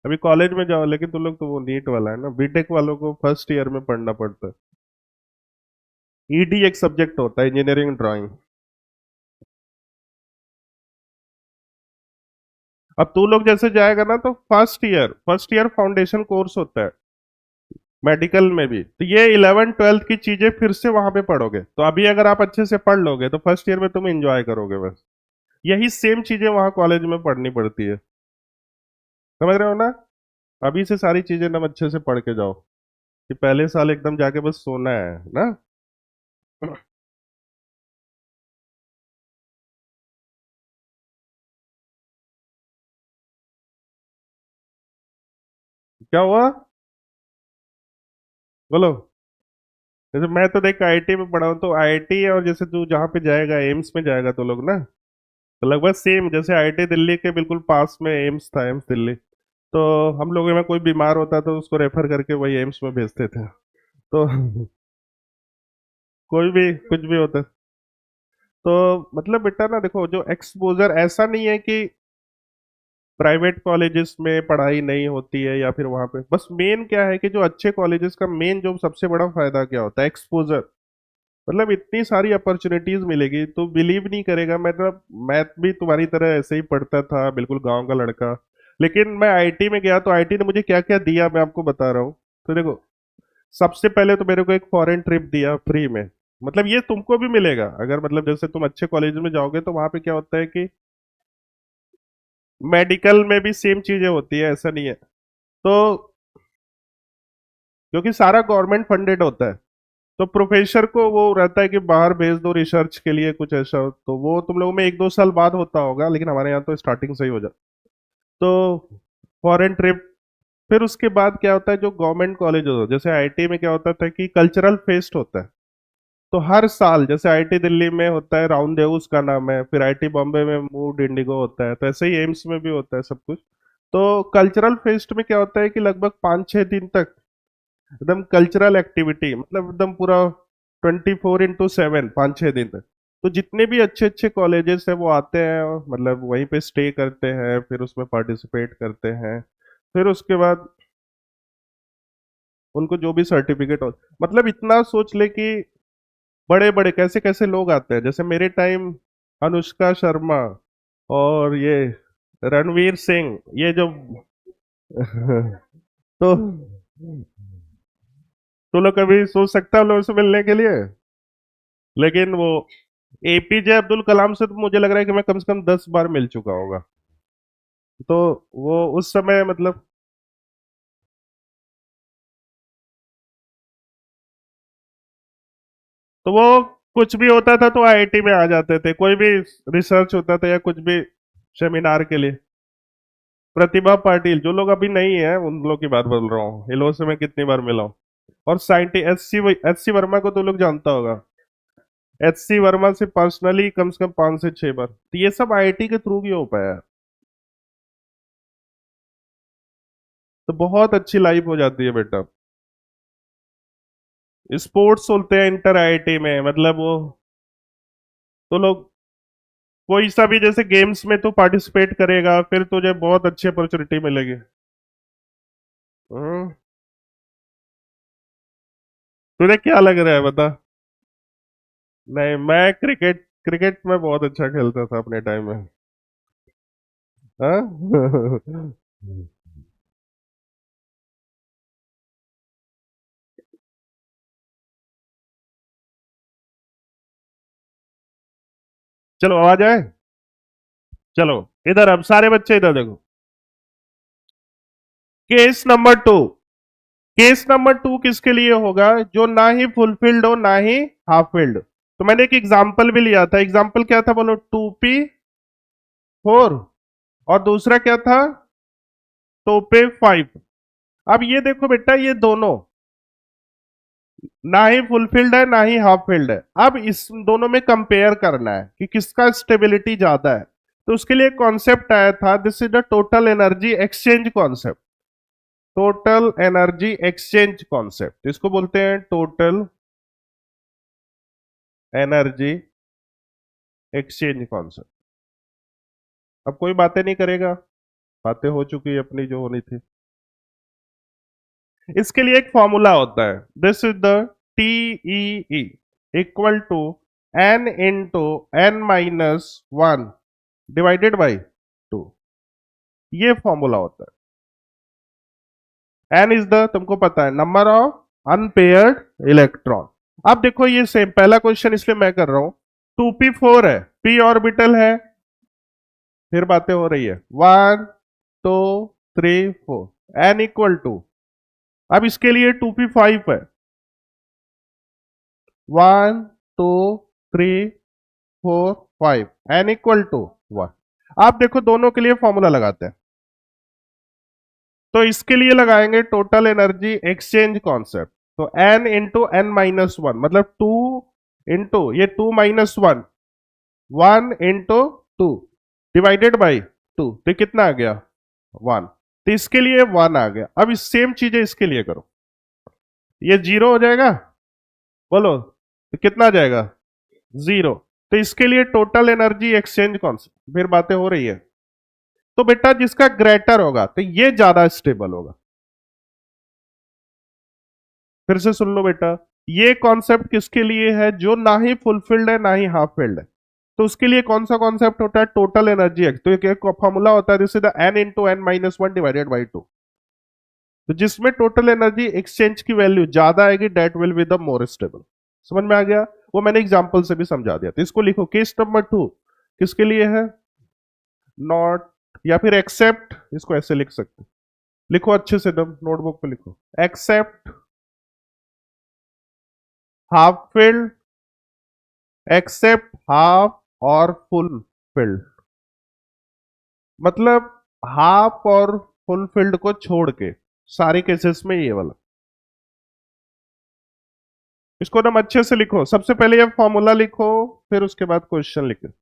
अभी कॉलेज में जाओ, लेकिन तुम लोग तो वो नीट वाला है ना, बीटेक वालों को फर्स्ट ईयर में पढ़ना पड़ता है। ईडी एक सब्जेक्ट होता है, इंजीनियरिंग ड्राइंग। अब तू लोग जैसे जाएगा ना, तो फर्स्ट ईयर फाउंडेशन कोर्स होता है मेडिकल में भी, तो ये 11 12 की चीजें फिर से वहां पे पढ़ोगे। तो अभी अगर आप अच्छे से पढ़ लोगे तो फर्स्ट ईयर में तुम एंजॉय करोगे बस। यही सेम चीजें वहां कॉलेज में पढ़नी पड़ती है। समझ रहे हो ना? अभी से सारी चीजें एकदम अच्छे से पढ़ के जाओ, कि पहले साल एकदम जाके बस सोना है ना। क्या हुआ? बोलो। जैसे मैं तो देख आईआईटी में पढ़ा हूँ, तो आईआईटी और जैसे तू जहाँ पे जाएगा, एम्स में जाएगा तो लोग ना, तो लगभग सेम, जैसे आईआईटी दिल्ली के बिल्कुल पास में एम्स था, एम्स दिल्ली। तो हम लोगों में कोई बीमार होता तो उसको रेफर करके वही एम्स में भेजते थे। तो कोई भी कुछ भी होता। तो मतलब बेटा ना देखो, जो एक्सपोजर, ऐसा नहीं है कि प्राइवेट कॉलेजेस में पढ़ाई नहीं होती है या फिर वहां पे, बस मेन क्या है कि जो अच्छे कॉलेजेस का मेन जो सबसे बड़ा फायदा क्या होता है, एक्सपोजर। मतलब इतनी सारी अपॉर्चुनिटीज मिलेगी तो बिलीव नहीं करेगा। मतलब मैं भी तुम्हारी तरह ऐसे ही पढ़ता था, बिल्कुल गांव का लड़का, लेकिन मैं आईटी में गया तो आईटी ने मुझे क्या क्या दिया मैं आपको बता रहा हूँ। तो देखो, सबसे पहले तो मेरे को एक फॉरेन ट्रिप दिया फ्री में। मतलब ये तुमको भी मिलेगा, अगर मतलब जैसे तुम अच्छे कॉलेज में जाओगे तो वहां पे क्या होता है कि मेडिकल में भी सेम चीजें होती है, ऐसा नहीं है। तो क्योंकि सारा गवर्नमेंट फंडेड होता है, तो प्रोफेसर को वो रहता है कि बाहर भेज दो रिसर्च के लिए, कुछ ऐसा हो, तो वो तुम लोगों में 1-2 साल बाद होता होगा, लेकिन हमारे यहाँ तो स्टार्टिंग से ही हो जाता। तो फॉरेन ट्रिप। फिर उसके बाद क्या होता है, जो गवर्नमेंट कॉलेज होता है, जैसे आईटी में क्या होता था कि कल्चरल फेस्ट होता है। तो हर साल जैसे आईटी दिल्ली में होता है राउंड डे, उसका नाम है, फिर आईटी बॉम्बे में मूड इंडिगो होता है, तो ऐसे ही एम्स में भी होता है सब कुछ। तो कल्चरल फेस्ट में क्या होता है कि लगभग 5-6 दिन तक एकदम कल्चरल एक्टिविटी, मतलब एकदम पूरा 24x7, 5-6 दिन तक। तो जितने भी अच्छे अच्छे कॉलेजेस हैं वो आते हैं, मतलब वहीं पे स्टे करते हैं, फिर उसमें पार्टिसिपेट करते हैं। फिर उसके बाद उनको जो भी सर्टिफिकेट हो, मतलब इतना सोच ले कि बड़े बड़े कैसे कैसे लोग आते हैं, जैसे मेरे टाइम अनुष्का शर्मा और ये रणवीर सिंह, ये जो तो तो लोग कभी सोच सकता है लोगों से मिलने के लिए। लेकिन वो एपीजे अब्दुल कलाम से तो मुझे लग रहा है कि मैं कम से कम 10 बार मिल चुका होगा। तो वो उस समय मतलब, तो वो कुछ भी होता था तो आईआईटी में आ जाते थे, कोई भी रिसर्च होता था या कुछ भी सेमिनार के लिए। प्रतिभा पाटिल, जो लोग अभी नहीं है उन लोग की बात बोल रहा हूँ, इन लोगों से मैं कितनी बार मिला हूँ। और साइंटिस्ट एच सी वर्मा को तो लोग जानता होगा। एच सी वर्मा से पर्सनली कम से कम 5 से 6 बार, तो ये सब आईआईटी के थ्रू ही हो पाया है। तो बहुत अच्छी लाइफ हो जाती है बेटा। स्पोर्ट्स होते हैं इंटर आईआईटी में, मतलब वो तो लोग कोई सा भी जैसे गेम्स में तो पार्टिसिपेट करेगा, फिर तुझे बहुत अच्छी अपॉर्चुनिटी मिलेगी। हम्म, तुझे क्या लग रहा है बता। नहीं, मैं क्रिकेट क्रिकेट में बहुत अच्छा खेलता था अपने टाइम में। हाँ? चलो आवाज आए। चलो इधर, अब सारे बच्चे इधर देखो। Case number 2। केस नंबर 2 किसके लिए होगा, जो ना ही फुलफिल्ड हो ना ही हाफ फिल्ड। तो मैंने एक एग्जाम्पल भी लिया था, एग्जाम्पल क्या था बोलो, 2P4, और दूसरा क्या था, 2P5। अब ये देखो बेटा, ये दोनों ना ही फुलफिल्ड है ना ही हाफ फिल्ड है। अब इस दोनों में कंपेयर करना है कि किसका स्टेबिलिटी ज्यादा है। तो उसके लिए कॉन्सेप्ट आया था, this is the total energy exchange concept. Total energy exchange concept इसको बोलते हैं, टोटल एनर्जी एक्सचेंज कॉन्सेप्ट। अब कोई बातें नहीं करेगा, बातें हो चुकी है अपनी जो होनी थी। इसके लिए एक फॉर्मूला होता है, this is the TE equal to N into n-1 divided by 2। ये फॉर्मूला होता है। एन इज द, तुमको पता है, नंबर ऑफ अनपेयर्ड इलेक्ट्रॉन। अब देखो ये सेम पहला क्वेश्चन इसलिए मैं कर रहा हूं, 2p4 है, p ऑर्बिटल है, फिर बातें हो रही है 1 2 3 4, एन इक्वल टू, अब इसके लिए 2p5 है, 1 2 3 4 5, एन इक्वल टू 1। आप देखो दोनों के लिए फॉर्मूला लगाते हैं, तो इसके लिए लगाएंगे टोटल एनर्जी एक्सचेंज कॉन्सेप्ट। तो एन इंटू n-1, मतलब 2 इंटू ये 2-1, 1 इंटू 2 डिवाइडेड बाई 2, तो कितना आ गया 1। तो इसके लिए 1 आ गया। अब इस सेम चीजें इसके लिए करो, ये 0 हो जाएगा, बोलो तो कितना आ जाएगा 0। तो इसके लिए टोटल एनर्जी एक्सचेंज कॉन्सेप्ट, फिर बातें हो रही है। तो बेटा जिसका ग्रेटर होगा तो ये ज्यादा स्टेबल होगा। फिर से सुन लो बेटा, ये कॉन्सेप्ट किसके लिए है, जो ना ही फुलफिल्ड है ना ही हाफ फिल्ड है। तो उसके लिए कौन सा कॉन्सेप्ट होता है, टोटल एनर्जी एक्स। तो एक फॉर्मूला होता है, this is the N into n-1 divided by 2। तो जिसमें टोटल एनर्जी एक्सचेंज की वैल्यू ज्यादा आएगी, that will be the more stable. समझ में आ गया, वो मैंने एग्जांपल से भी समझा दिया। तो इसको लिखो, केस नंबर 2 किसके लिए है, नॉट या फिर एक्सेप्ट, इसको ऐसे लिख सकते हो, लिखो अच्छे से एकदम नोटबुक पे लिखो, except half filled, except half और फुल फिल्ड, मतलब हाफ और फुल फिल्ड को छोड़ के सारे केसेस में ये वाला। इसको एकदम अच्छे से लिखो, सबसे पहले ये फॉर्मूला लिखो, फिर उसके बाद क्वेश्चन लिखो।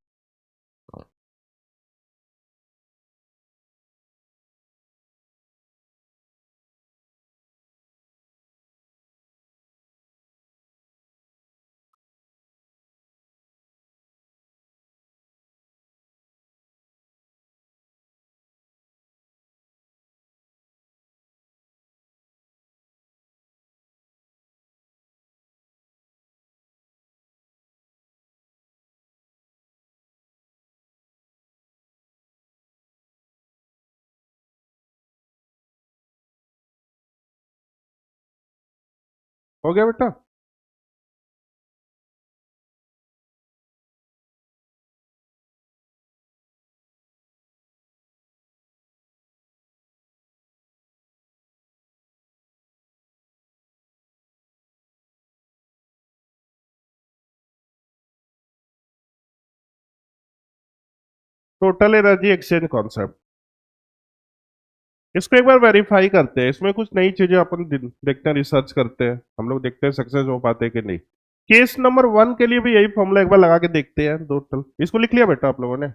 हो गया बेटा? टोटल एनर्जी एक्सचेंज कॉन्सेप्ट, इसको एक बार वेरीफाई करते हैं, इसमें कुछ नई चीजें अपन देखते हैं, रिसर्च करते हैं हम लोग, देखते हैं सक्सेस हो पाते हैं कि नहीं। केस नंबर 1 के लिए भी यही फॉर्मूला एक बार लगा के देखते हैं। टोटल, इसको लिख लिया बेटा आप लोगों ने?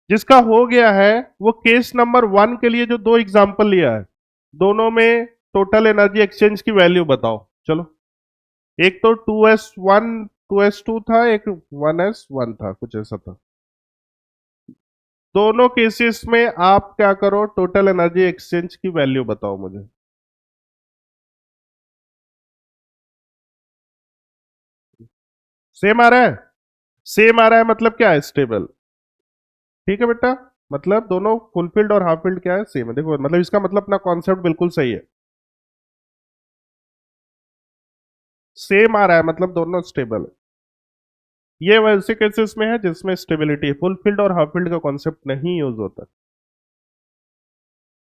जिसका हो गया है वो केस नंबर 1 के लिए जो दो एग्जांपल लिया है, दोनों में टोटल एनर्जी एक्सचेंज की वैल्यू बताओ। चलो, एक तो 2s1 2s2 था, एक 1s1 था, कुछ ऐसा था। दोनों केसेस में आप क्या करो, टोटल एनर्जी एक्सचेंज की वैल्यू बताओ मुझे। सेम आ रहा है? सेम आ रहा है मतलब क्या है? स्टेबल। ठीक है बेटा, मतलब दोनों फुलफिल्ड और हाफ फिल्ड क्या है? सेम है। देखो मतलब इसका मतलब अपना कॉन्सेप्ट बिल्कुल सही है, सेम आ रहा है मतलब दोनों स्टेबल है। ये वैसे केसेस में है जिसमें स्टेबिलिटी फुलफिल्ड और हाफ फिल्ड का कॉन्सेप्ट नहीं यूज होता।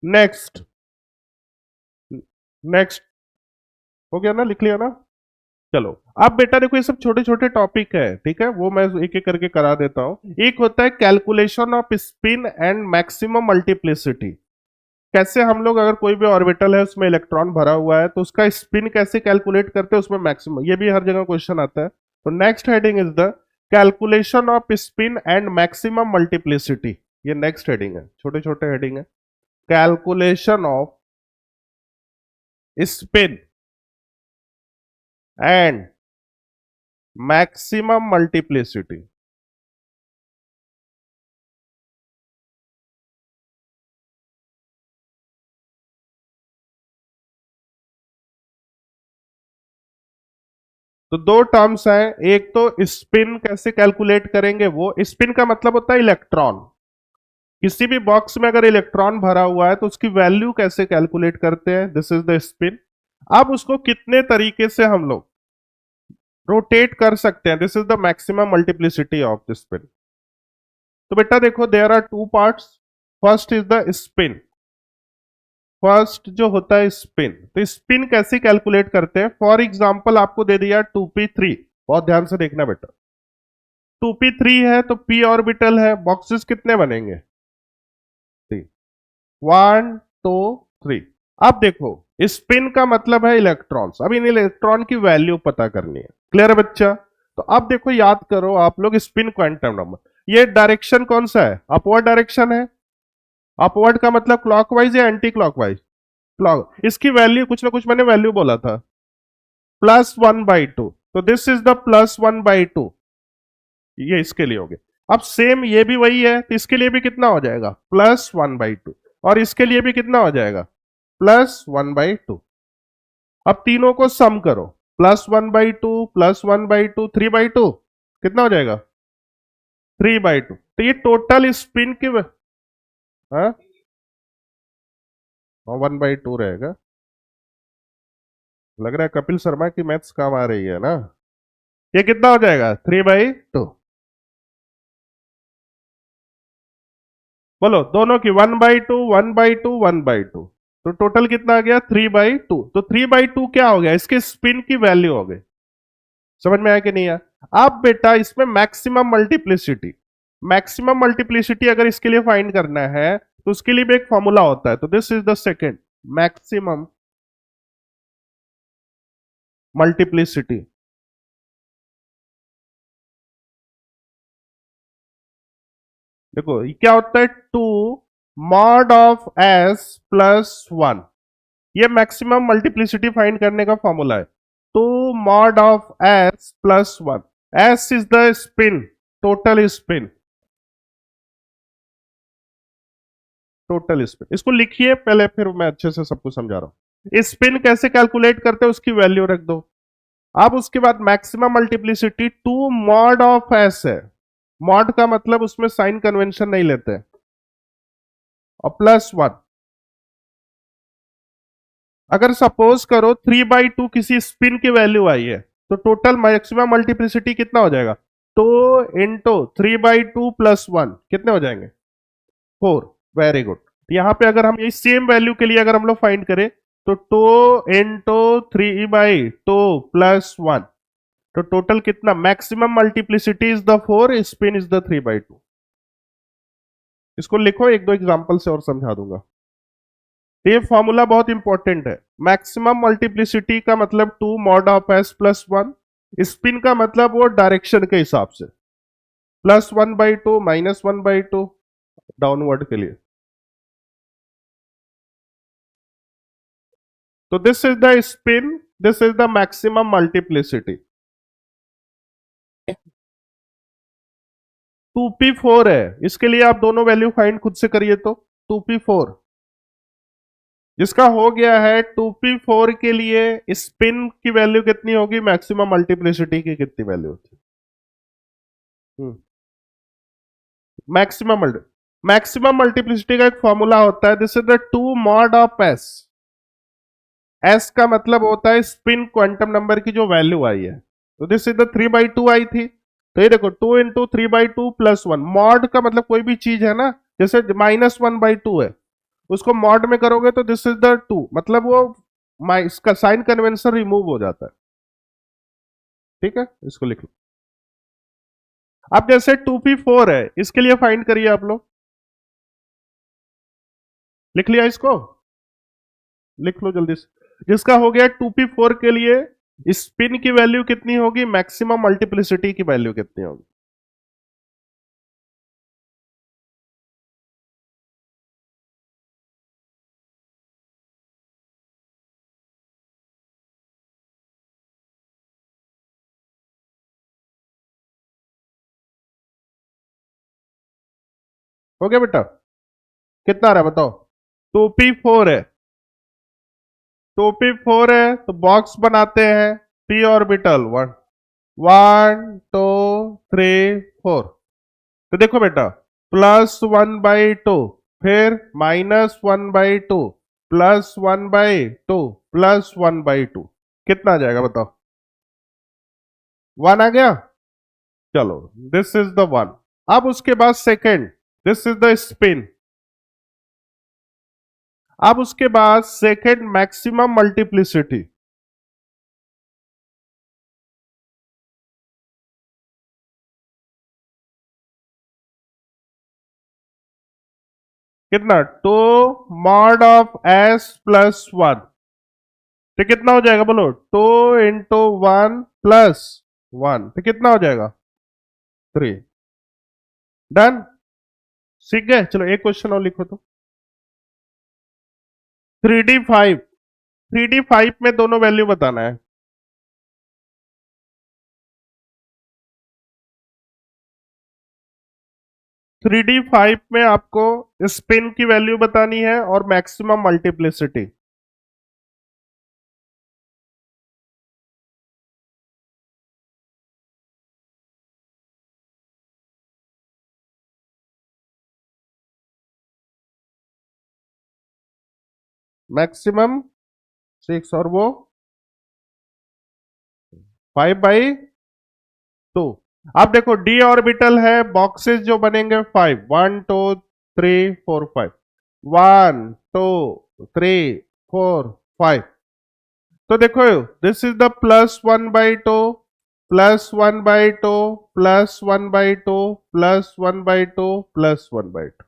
नेक्स्ट, नेक्स्ट, हो गया ना? लिख लिया ना? चलो, अब बेटा देखो ये सब छोटे छोटे टॉपिक है, ठीक है, वो मैं एक एक करके करा देता हूं। एक होता है calculation off spin and maximum multiplicity. कैसे हम लोग, अगर कोई भी ऑर्बिटल है उसमें इलेक्ट्रॉन भरा हुआ है तो उसका स्पिन कैसे कैलकुलेट करते हैं, उसमें मैक्सिमम, ये भी हर जगह क्वेश्चन आता है। तो next heading is the calculation off spin and maximum multiplicity. ये नेक्स्ट हेडिंग है, छोटे छोटे हेडिंग है। Calculation off spin and maximum multiplicity. तो दो टर्म्स हैं, एक तो स्पिन कैसे कैलकुलेट करेंगे, वो स्पिन का मतलब होता है इलेक्ट्रॉन। किसी भी बॉक्स में अगर इलेक्ट्रॉन भरा हुआ है तो उसकी वैल्यू कैसे कैलकुलेट करते हैं, दिस इज द स्पिन। अब उसको कितने तरीके से हम लोग रोटेट कर सकते हैं, this is the maximum multiplicity of the spin. तो बेटा देखो, there are two parts. First is the spin. First जो होता है स्पिन, तो स्पिन कैसे कैलकुलेट करते हैं? फॉर एग्जाम्पल आपको दे दिया 2p3, बहुत ध्यान से देखना बेटा। 2p3 है तो p ऑर्बिटल है, बॉक्सेस कितने बनेंगे? 1 2 3। अब देखो, स्पिन का मतलब है इलेक्ट्रॉन्स, अब इन इलेक्ट्रॉन की वैल्यू पता करनी है। क्लियर है बच्चा? तो अब देखो, याद करो आप लोग, स्पिन क्वांटम नंबर, ये डायरेक्शन कौन सा है? अपवर्ड डायरेक्शन है। अपवर्ड का मतलब क्लॉकवाइज या एंटी क्लॉकवाइज? क्लॉक। इसकी वैल्यू कुछ ना कुछ मैंने वैल्यू बोला था, +1/2। तो दिस इज द +1/2, ये इसके लिए हो गया। अब सेम ये भी वही है, तो इसके लिए भी कितना हो जाएगा? +1/2। और इसके लिए भी कितना हो जाएगा? +1/2। अब तीनों को सम करो, +1/2 +1/2 3/2, कितना हो जाएगा? 3/2। तो ये टोटल स्पिन की हाँ, 1/2 रहेगा। लग रहा है कपिल शर्मा की मैथ्स काम आ रही है ना? ये कितना हो जाएगा? 3/2। बोलो दोनों की 1/2 1/2 1/2, तो टोटल कितना आ गया 3/2। तो 3/2 क्या हो गया, इसके स्पिन की वैल्यू हो गई। समझ में आया कि नहीं आया? अब बेटा इसमें मैक्सिमम मल्टीप्लिसिटी अगर इसके लिए फाइंड करना है तो उसके लिए भी एक फॉर्मूला होता है, तो this is the second maximum multiplicity. देखो ये क्या होता है, 2 मॉड ऑफ एस प्लस 1, ये मैक्सिमम मल्टीप्लिसिटी फाइंड करने का फॉर्मूला है। 2 mod of S plus 1, S is the spin, total spin, total spin. इसको लिखिए पहले, फिर मैं अच्छे से सबको समझा रहा हूं। स्पिन कैसे कैलकुलेट करते हैं उसकी वैल्यू रख दो। अब उसके बाद maximum multiplicity 2 mod of S है, मॉड का मतलब उसमें साइन कन्वेंशन नहीं लेते, और प्लस 1। अगर सपोज करो 3/2 किसी स्पिन की वैल्यू आई है, तो टोटल मैक्सिमम मल्टीप्लिसिटी कितना हो जाएगा, तो इंटू 3/2 प्लस 1 कितने हो जाएंगे 4। Very good. यहां पे अगर हम ये सेम वैल्यू के लिए अगर हम लोग फाइंड करें, तो 2 इंटू 3/2 प्लस 1, तो टोटल कितना, maximum multiplicity is the 4, spin is the 3/2। इसको लिखो, एक दो एग्जांपल से और समझा दूंगा। ये फॉर्मूला बहुत इंपॉर्टेंट है। मैक्सिमम मल्टीप्लिसिटी का मतलब 2 mod of S plus 1, spin का मतलब वो डायरेक्शन के हिसाब से, +1/2 -1/2 डाउनवर्ड के लिए। तो this is the spin, this is the maximum multiplicity. 2p4 है, इसके लिए आप दोनों वैल्यू फाइंड खुद से करिए, तो 2p4 जिसका हो गया है, 2p4 के लिए स्पिन की वैल्यू कितनी होगी, मैक्सिमम मल्टीप्लिसिटी की कितनी वैल्यू होती है, मैक्सिमम मल्टीप्लिसिटी का एक फॉर्मूला होता है, this is the 2 mod of S. S का मतलब होता है स्पिन क्वांटम नंबर की जो वैल्यू आई है, तो दिस इज द 3/2 आई थी, तो ये देखो 2 इंटू 3/2 प्लस 1। मॉड का मतलब कोई भी चीज है ना, जैसे -1/2 है, उसको मॉड में करोगे तो दिस इज द 2, मतलब वो इसका साइन कन्वेंशन रिमूव हो जाता है। ठीक है, इसको लिख लो। अब जैसे 2p4 है, इसके लिए फाइंड करिए आप लोग, लिख लिया इसको, लिख लो जल्दी से। जिसका हो गया 2p4 के लिए स्पिन की वैल्यू कितनी होगी, मैक्सिमम मल्टीप्लिसिटी की वैल्यू कितनी होगी। हो गया बेटा, कितना आ रहा है बताओ, 2p4 है, 2p4 है तो बॉक्स बनाते हैं, p ऑर्बिटल 1 1 2 3 4। तो देखो बेटा, +1/2, फिर -1/2, +1/2, +1/2, कितना आ जाएगा बताओ, 1 आ गया। चलो, दिस इज द 1। अब उसके बाद second, this is the spin. अब उसके बाद सेकेंड मैक्सिमम मल्टीप्लिसिटी, कितना, 2 मॉड ऑफ एस प्लस 1, तो कितना हो जाएगा बोलो, 2 इंटू 1 प्लस 1, तो कितना हो जाएगा 3। डन, सीख गए। चलो एक क्वेश्चन और लिखो तो, 3D5, 3D5 में दोनों वैल्यू बताना है। 3D5 में आपको स्पिन की वैल्यू बतानी है और मैक्सिमम मल्टीप्लिसिटी। मैक्सिमम 6 और वो 5/2। अब देखो डी ऑर्बिटल है, बॉक्सेस जो बनेंगे 5, 1 2 3 4 5, 1 2 3 4 5। तो देखो दिस इज द +1/2 +1/2 +1/2 +1/2 +1/2।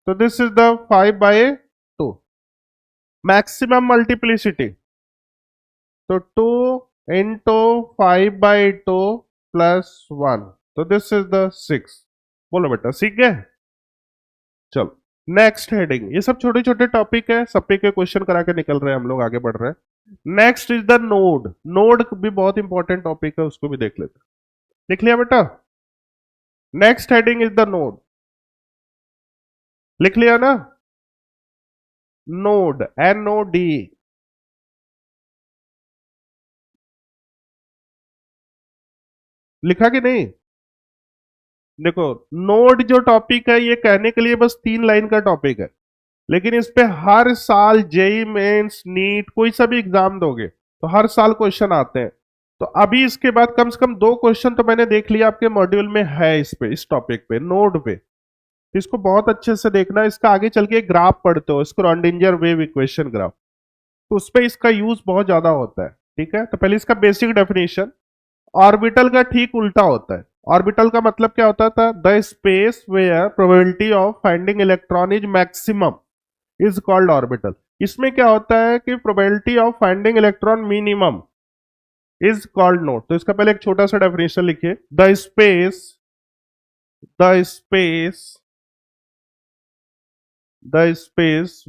तो this is the 5/2 maximum multiplicity. तो 2 into 5/2 +1, तो दिस इज द 6। बोलो बेटा सीख गए। चलो नेक्स्ट हेडिंग, ये सब छोटे छोटे टॉपिक है, सब पे के क्वेश्चन करा के निकल रहे हैं हम लोग, आगे बढ़ रहे हैं। Next is the node. Node भी बहुत इंपॉर्टेंट टॉपिक है, उसको भी देख लेते हैं। लिख लिया बेटा। Next heading is the node, लिख लिया ना। Node NOD। लिखा कि नहीं? देखो नोड जो टॉपिक है ये कहने के लिए बस 3 लाइन का टॉपिक है, लेकिन इस पे हर साल जेई मेंस नीट कोई सा भी एग्जाम दोगे तो हर साल क्वेश्चन आते हैं। तो अभी इसके बाद कम से कम 2 क्वेश्चन तो मैंने देख लिया आपके मॉड्यूल में है इस पे, इस टॉपिक पे, नोड पे। तो इसको बहुत अच्छे से देखना। इसका आगे चल के ग्राफ पढ़ते हो, स्क्रॉडिंजर वेव इक्वेशन ग्राफ, तो उस पर इसका यूज बहुत ज्यादा होता है। ठीक है, तो पहले इसका बेसिक डेफिनेशन। ऑर्बिटल का ठीक उल्टा होता है। ऑर्बिटल का मतलब क्या होता था? The space where probability of finding electron is maximum is called orbital. इसमें क्या होता है कि probability of finding electron minimum is called node. तो इसका पहले एक छोटा सा डेफिनेशन लिखिए। The space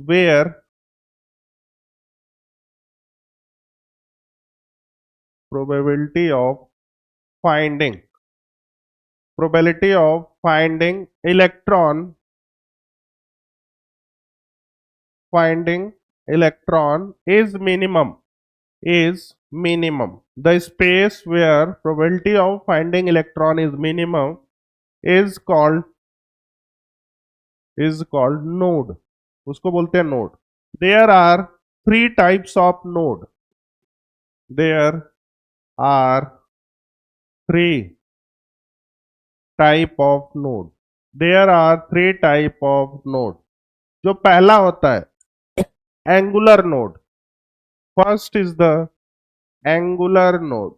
where probability of finding electron is minimum. The space where probability of finding electron is minimum is called node. उसको बोलते हैं node. There are 3 types of node. There are 3 type of node. There are 3 type of node. जो पहला होता है angular node. First is the angular node.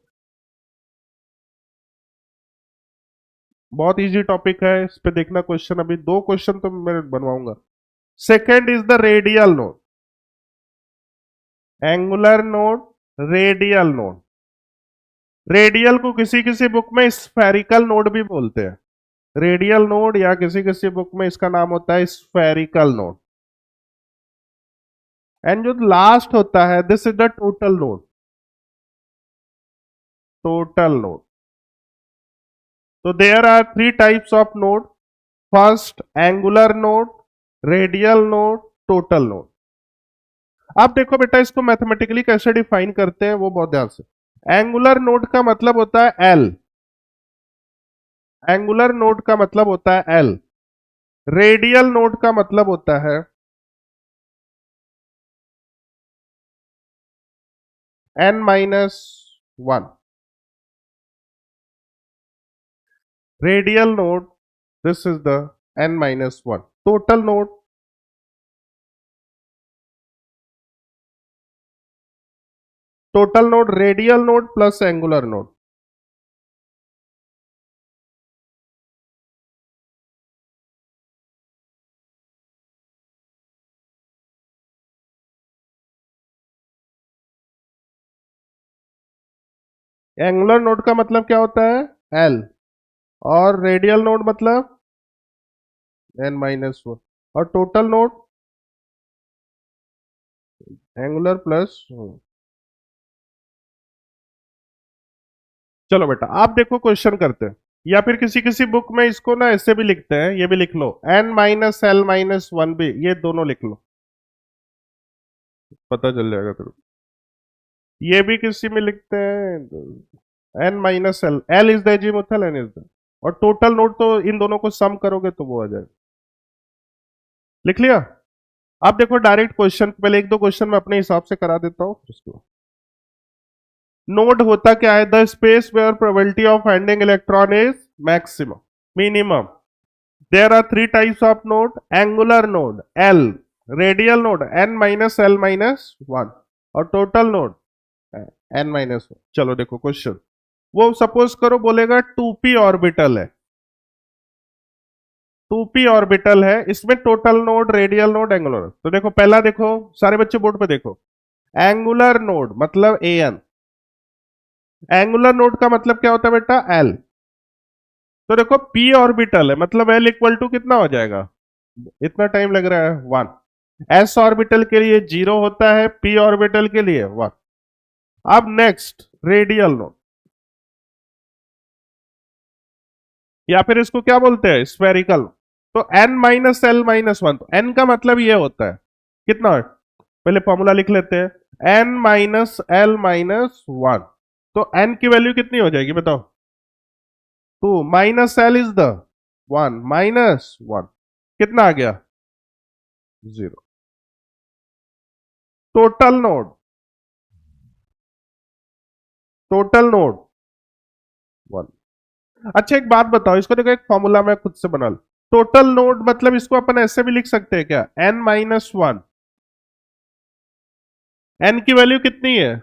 बहुत इजी टॉपिक है, इस पे देखना क्वेश्चन, अभी 2 क्वेश्चन तो मैं बनवाऊंगा। Second is the radial node. Angular node, radial node. Radial को किसी किसी बुक में स्फेरिकल नोड भी बोलते हैं। रेडियल नोड या किसी किसी बुक में इसका नाम होता है स्फेरिकल नोड। एंड जो लास्ट होता है this is the total node. Total node. तो there are 3 types of node. First angular node, radial node, total node. आप देखो बेटा इसको मैथमेटिकली कैसे डिफाइन करते हैं वो बहुत ध्यान से। एंगुलर नोड का मतलब होता है एल। एंगुलर नोड का मतलब होता है एल। रेडियल नोड का मतलब होता है n-1। Radial node, this is the n-1। Total node, radial node plus angular node. Angular node का मतलब क्या होता है? एल। और रेडियल नोड मतलब n-1। और टोटल नोड एंगुलर प्लस। चलो बेटा आप देखो क्वेश्चन करते हैं, या फिर किसी किसी बुक में इसको ना ऐसे भी लिखते हैं, ये भी लिख लो n-l-1 भी, ये दोनों लिख लो, पता चल जाएगा तेरे को। ये भी किसी में लिखते हैं n-l, l is the azimuthal, n is the. और टोटल नोड तो इन दोनों को सम करोगे तो वो आ जाएगा। लिख लिया? अब देखो डायरेक्ट क्वेश्चन, पहले 1-2 क्वेश्चन मैं अपने हिसाब से करा देता हूं उसको। नोड होता क्या है? The space where probability of finding electron is maximum, minimum. There are three types of node, angular node L, radial node N minus L minus one, और total node N minus one. चलो देखो क्वेश्चन, वो सपोज करो बोलेगा 2p ऑर्बिटल है, 2p ऑर्बिटल है, इसमें total node, radial node, angular. तो देखो पहला देखो, सारे बच्चे बोर्ड पे देखो, एंगुलर नोड मतलब an, एंगुलर नोड का मतलब क्या होता है बेटा l। तो देखो p ऑर्बिटल है मतलब l इक्वल टू कितना हो जाएगा, इतना टाइम लग रहा है 1। s ऑर्बिटल के लिए 0 होता है, p ऑर्बिटल के लिए 1। अब नेक्स्ट रेडियल नोड, या फिर इसको क्या बोलते हैं स्फेरिकल। तो n minus L minus one, तो n का मतलब ये होता है कितना, पहले फॉर्मूला लिख लेते हैं, n minus L minus one. तो n की वैल्यू कितनी हो जाएगी बताओ, 2 minus L is the 1 minus 1, कितना आ गया 0। Total node, total node 1। अच्छा एक बात बताओ, इसको देखो एक फॉर्मूला मैं खुद से बना लूं, टोटल नोड मतलब इसको अपन ऐसे भी लिख सकते हैं क्या, n माइनस वन, n की वैल्यू कितनी है,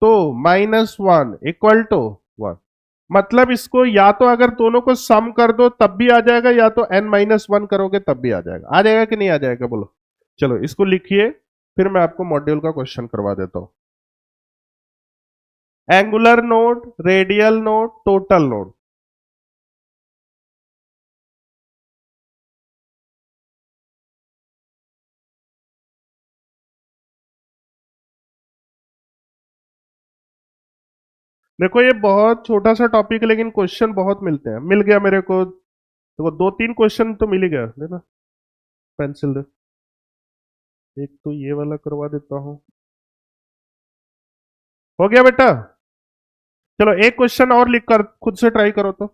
तो minus one equal to one. मतलब इसको या तो अगर दोनों को सम कर दो तब भी आ जाएगा, या तो n माइनस वन करोगे तब भी आ जाएगा कि नहीं आ जाएगा बोलो। चलो इसको लिखिए, फिर मैं आपको मॉड्यूल का क्वेश्चन करवा देता हूं। Angular node, radial node, total node. देखो ये बहुत छोटा सा टॉपिक है लेकिन क्वेश्चन बहुत मिलते हैं, मिल गया मेरे को, देखो दो तीन क्वेश्चन तो मिल ही गया, देखो पेंसिल दे, एक तो ये वाला करवा देता हूं, हो गया बेटा। चलो एक क्वेश्चन और लिख कर खुद से ट्राई करो तो,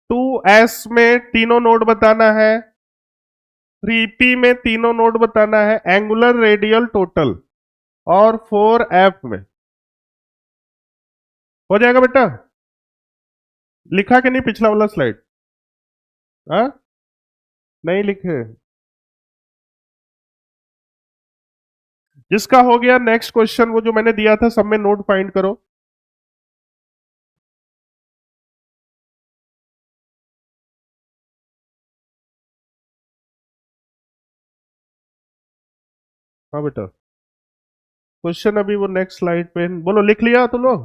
2s में तीनों नोड बताना है, 3p में तीनों नोड बताना है, एंगुलर, रेडियल, टोटल, और 4f में हो जाएगा बेटा। लिखा कि नहीं पिछला वाला स्लाइड, हाँ नहीं लिखे, जिसका हो गया नेक्स्ट क्वेश्चन वो जो मैंने दिया था सब में नोड फाइंड करो। हाँ बेटा, क्वेश्चन अभी वो नेक्स्ट स्लाइड पे, बोलो लिख लिया तो लो।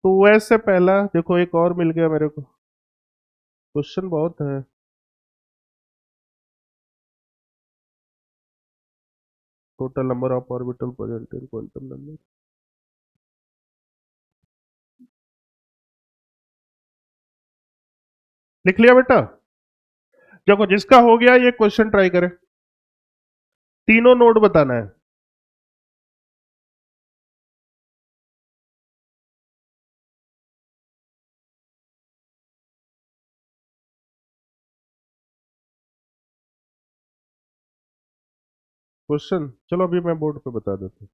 तो वैसे पहला देखो एक और मिल गया मेरे को, क्वेश्चन बहुत है। Total number of orbital present in quantum number, लिख लिया बेटा। देखो जिसका हो गया ये क्वेश्चन ट्राई करें, तीनों नोड बताना है। क्वेश्चन चलो अभी मैं बोर्ड पे बता देता हूँ।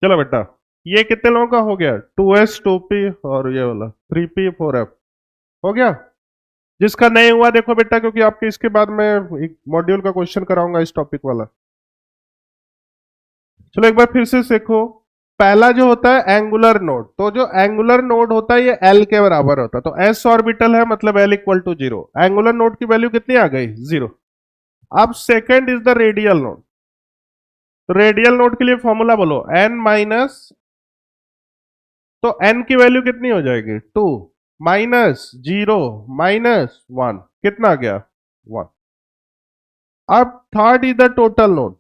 चलो बेटा, ये कितने लोगों का हो गया, 2s 2p और ये वाला 3p 4f, हो गया। जिसका नहीं हुआ देखो बेटा, क्योंकि आपके इसके बाद मैं एक मॉड्यूल का क्वेश्चन कराऊंगा इस टॉपिक वाला। चलो एक बार फिर से देखो, पहला जो होता है एंगुलर नोड, तो जो एंगुलर नोड होता है ये एल के बराबर होता है, तो एस ऑर्बिटल है मतलब L equal to zero, angular node की वैल्यू कितनी आ गई 0। अब second is the radial node, तो रेडियल नोड के लिए फॉर्मूला बोलो एन माइनस, तो n की वैल्यू कितनी हो जाएगी 2 माइनस 0 माइनस 1, कितना आ गया 1। अब third is the total node,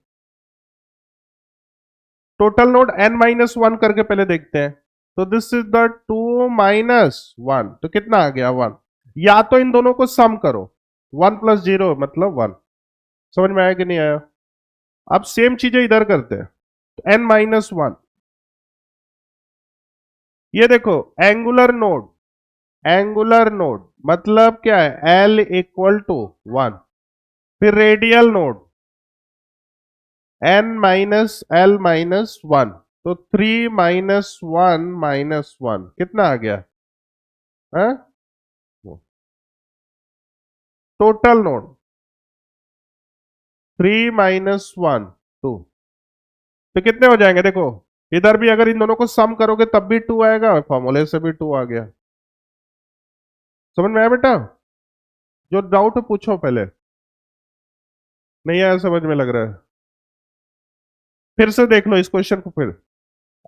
total node n minus one करके पहले देखते हैं, तो this is the 2 minus one, तो कितना आ गया 1। या तो इन दोनों को सम करो, 1 प्लस 0 मतलब 1, समझ में आया कि नहीं आया। अब सेम चीजें इधर करते हैं, तो n-1, ये देखो एंगुलर नोड, एंगुलर नोड मतलब क्या है, L इक्वल टू 1। फिर रेडियल नोड n-L-1, तो 3-1 कितना आ गया, टोटल नोड 3-1 2, तो कितने हो जाएंगे देखो, इधर भी अगर इन दोनों को सम करोगे तब भी 2 आएगा, फॉर्मूले से भी 2 आ गया। समझ में आया बेटा? जो डाउट है पूछो पहले, नहीं आया समझ में लग रहा है, फिर से देख लो इस क्वेश्चन को फिर।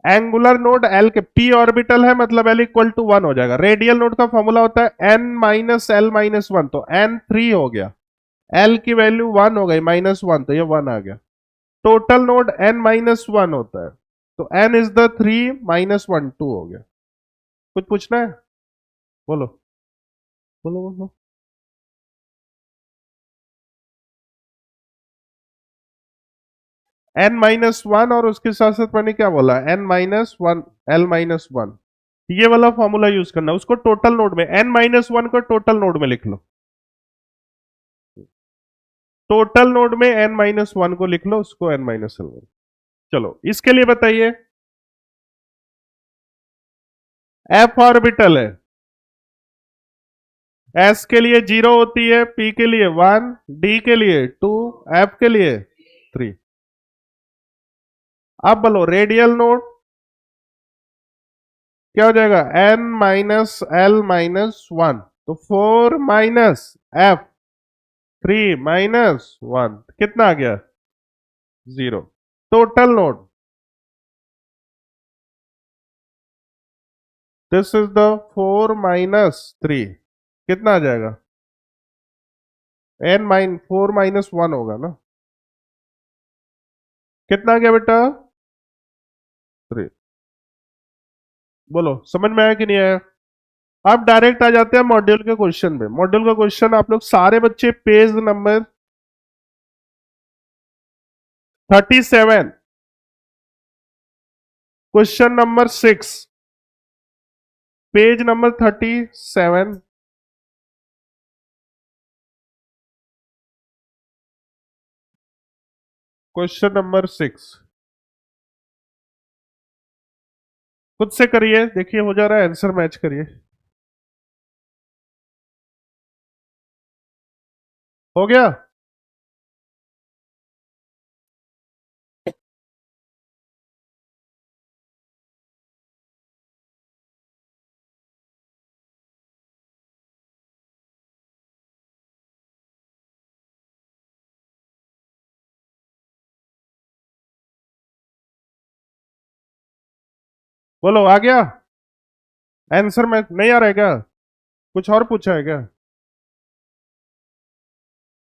एंगुलर नोड एल के पी ऑर्बिटल है, मतलब एल इक्वल टू 1 हो जाएगा। रेडियल नोड का फॉर्मूला होता है n-L-1, तो n 3 हो गया, एल की वैल्यू 1 हो गई, -1 तो ये 1 आ गया। टोटल नोड n-1 होता है, तो n इज द 3-1 2 हो गया। कुछ पूछना है? बोलो बोलो बोलो। n-1 और उसके साथ साथ मैंने क्या बोला, n-1 L-1, ये वाला फॉर्मूला यूज करना, उसको टोटल नोड में, n-1 को टोटल नोड में लिख लो, टोटल नोड में n-1 को लिख लो, उसको n-L1। चलो इसके लिए बताइए, f ऑर्बिटल है, s के लिए 0 होती है, p के लिए 1, d के लिए 2, f के लिए 3। अब बोलो रेडियल नोड क्या हो जाएगा, n-L-1, तो 4 - f 3-1 कितना आ गया, 0। Total node, this is the 4-3 कितना आ जाएगा, n-4-1 होगा ना, कितना आ गया बेटा, 3। बोलो समझ में आया कि नहीं आया? अब डायरेक्ट आ जाते हैं मॉड्यूल के क्वेश्चन पे। मॉड्यूल का क्वेश्चन आप लोग सारे बच्चे page number 37, question number 6, page number 37, question number 6 खुद से करिए, देखिए हो जा रहा है, आंसर मैच करिए। हो गया? बोलो आ गया आंसर मैच, नहीं आ रहा है क्या? कुछ और पूछा है क्या?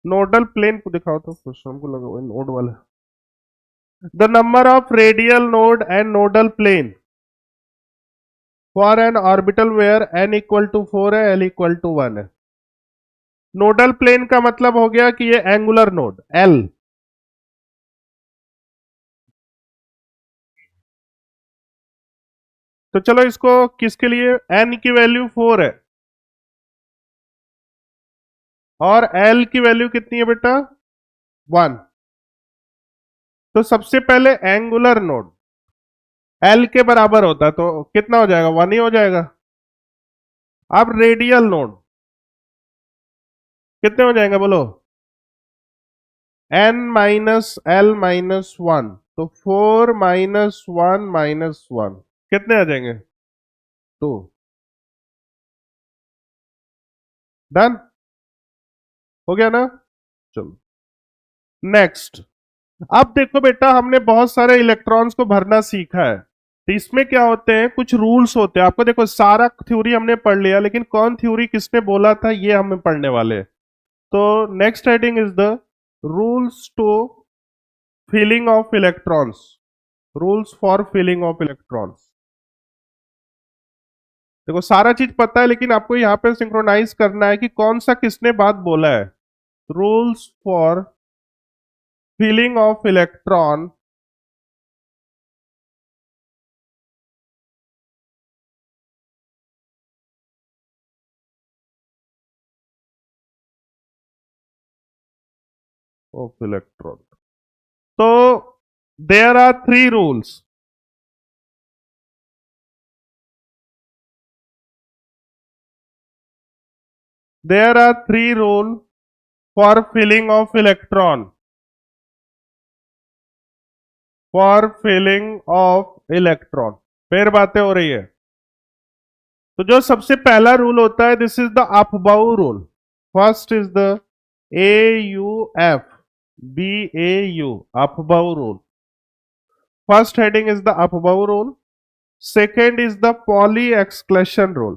नोडल प्लेन को दिखाओ तो, क्वेश्चन को लगा हुआ नोड वाला। The number of radial node and nodal plane for N orbital where n equal to 4 है, l इक्वल टू 1 है। नोडल प्लेन का मतलब हो गया कि ये एंगुलर नोड L, तो चलो इसको किसके लिए, n की वैल्यू 4 है और l की वैल्यू कितनी है बेटा, 1। तो सबसे पहले एंगुलर नोड l के बराबर होता है, तो कितना हो जाएगा, 1 ही हो जाएगा। अब रेडियल नोड कितने हो जाएंगे बोलो, n-L-1, तो 4-1 कितने आ जाएंगे, 2। डन हो गया ना? चलो नेक्स्ट। अब देखो बेटा, हमने बहुत सारे इलेक्ट्रॉन्स को भरना सीखा है, तो इसमें क्या होते हैं, कुछ रूल्स होते हैं। आपको देखो सारा थ्योरी हमने पढ़ लिया, लेकिन कौन थ्योरी किसने बोला था ये हमें पढ़ने वाले हैं। तो next heading is the rules to filling of electrons, rules for filling of electrons. देखो सारा चीज पता है, लेकिन आपको यहाँ पे सिंक्रोनाइज करना है कि कौन सा किसने बात बोला है। Rules for filling of electron of electron. So there are three rules. There are three rules for filling of electron. For filling of electron. फिर बातें हो रही है. तो जो सबसे पहला रूल होता है, this is the aufbau rule. First is the AUF BAU aufbau rule. First heading is the Upbow rule. Second is the Pauli exclusion rule.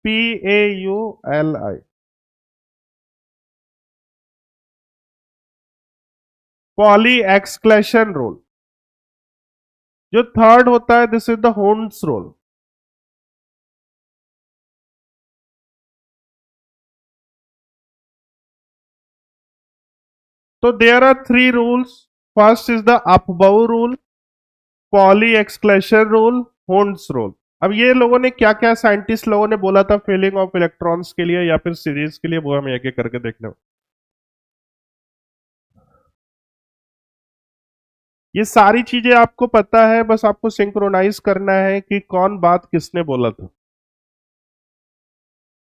PAULI. Pauli exclusion rule. जो थर्ड होता है, this is the Hund's rule. तो there are three rules. First is the aufbau rule, Pauli exclusion rule, Hund's rule. अब ये लोगों ने क्या क्या, साइंटिस्ट लोगों ने बोला था फिलिंग ऑफ इलेक्ट्रॉन्स के लिए या फिर सीरीज के लिए, वो हम एक एक करके देखने. ये सारी चीजें आपको पता है, बस आपको सिंक्रोनाइज करना है कि कौन बात किसने बोला था.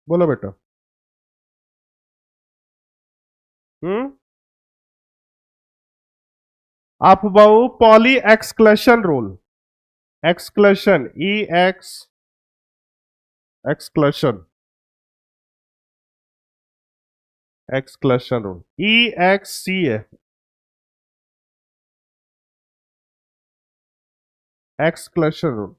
बोलो बेटा. हम्म. Aufbau Pauli exclusion rule. Exclusion exclusion exclusion rule EXC है. Exclusion rule.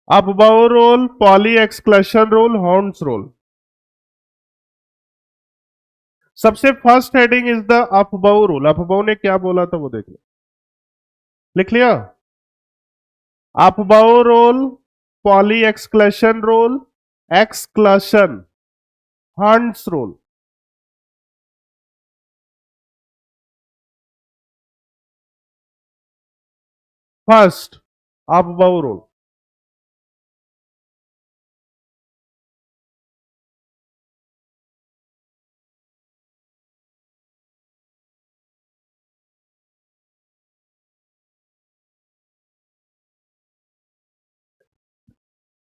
Aufbau rule, Pauli exclusion rule, हॉर्न्स रूल. सबसे first heading is the aufbau rule. Aufbau ने क्या बोला था वो देख लो. लिख लिया. Aufbau rule, Pauli exclusion rule, exclusion, हॉर्न्स rule. First aufbau rule.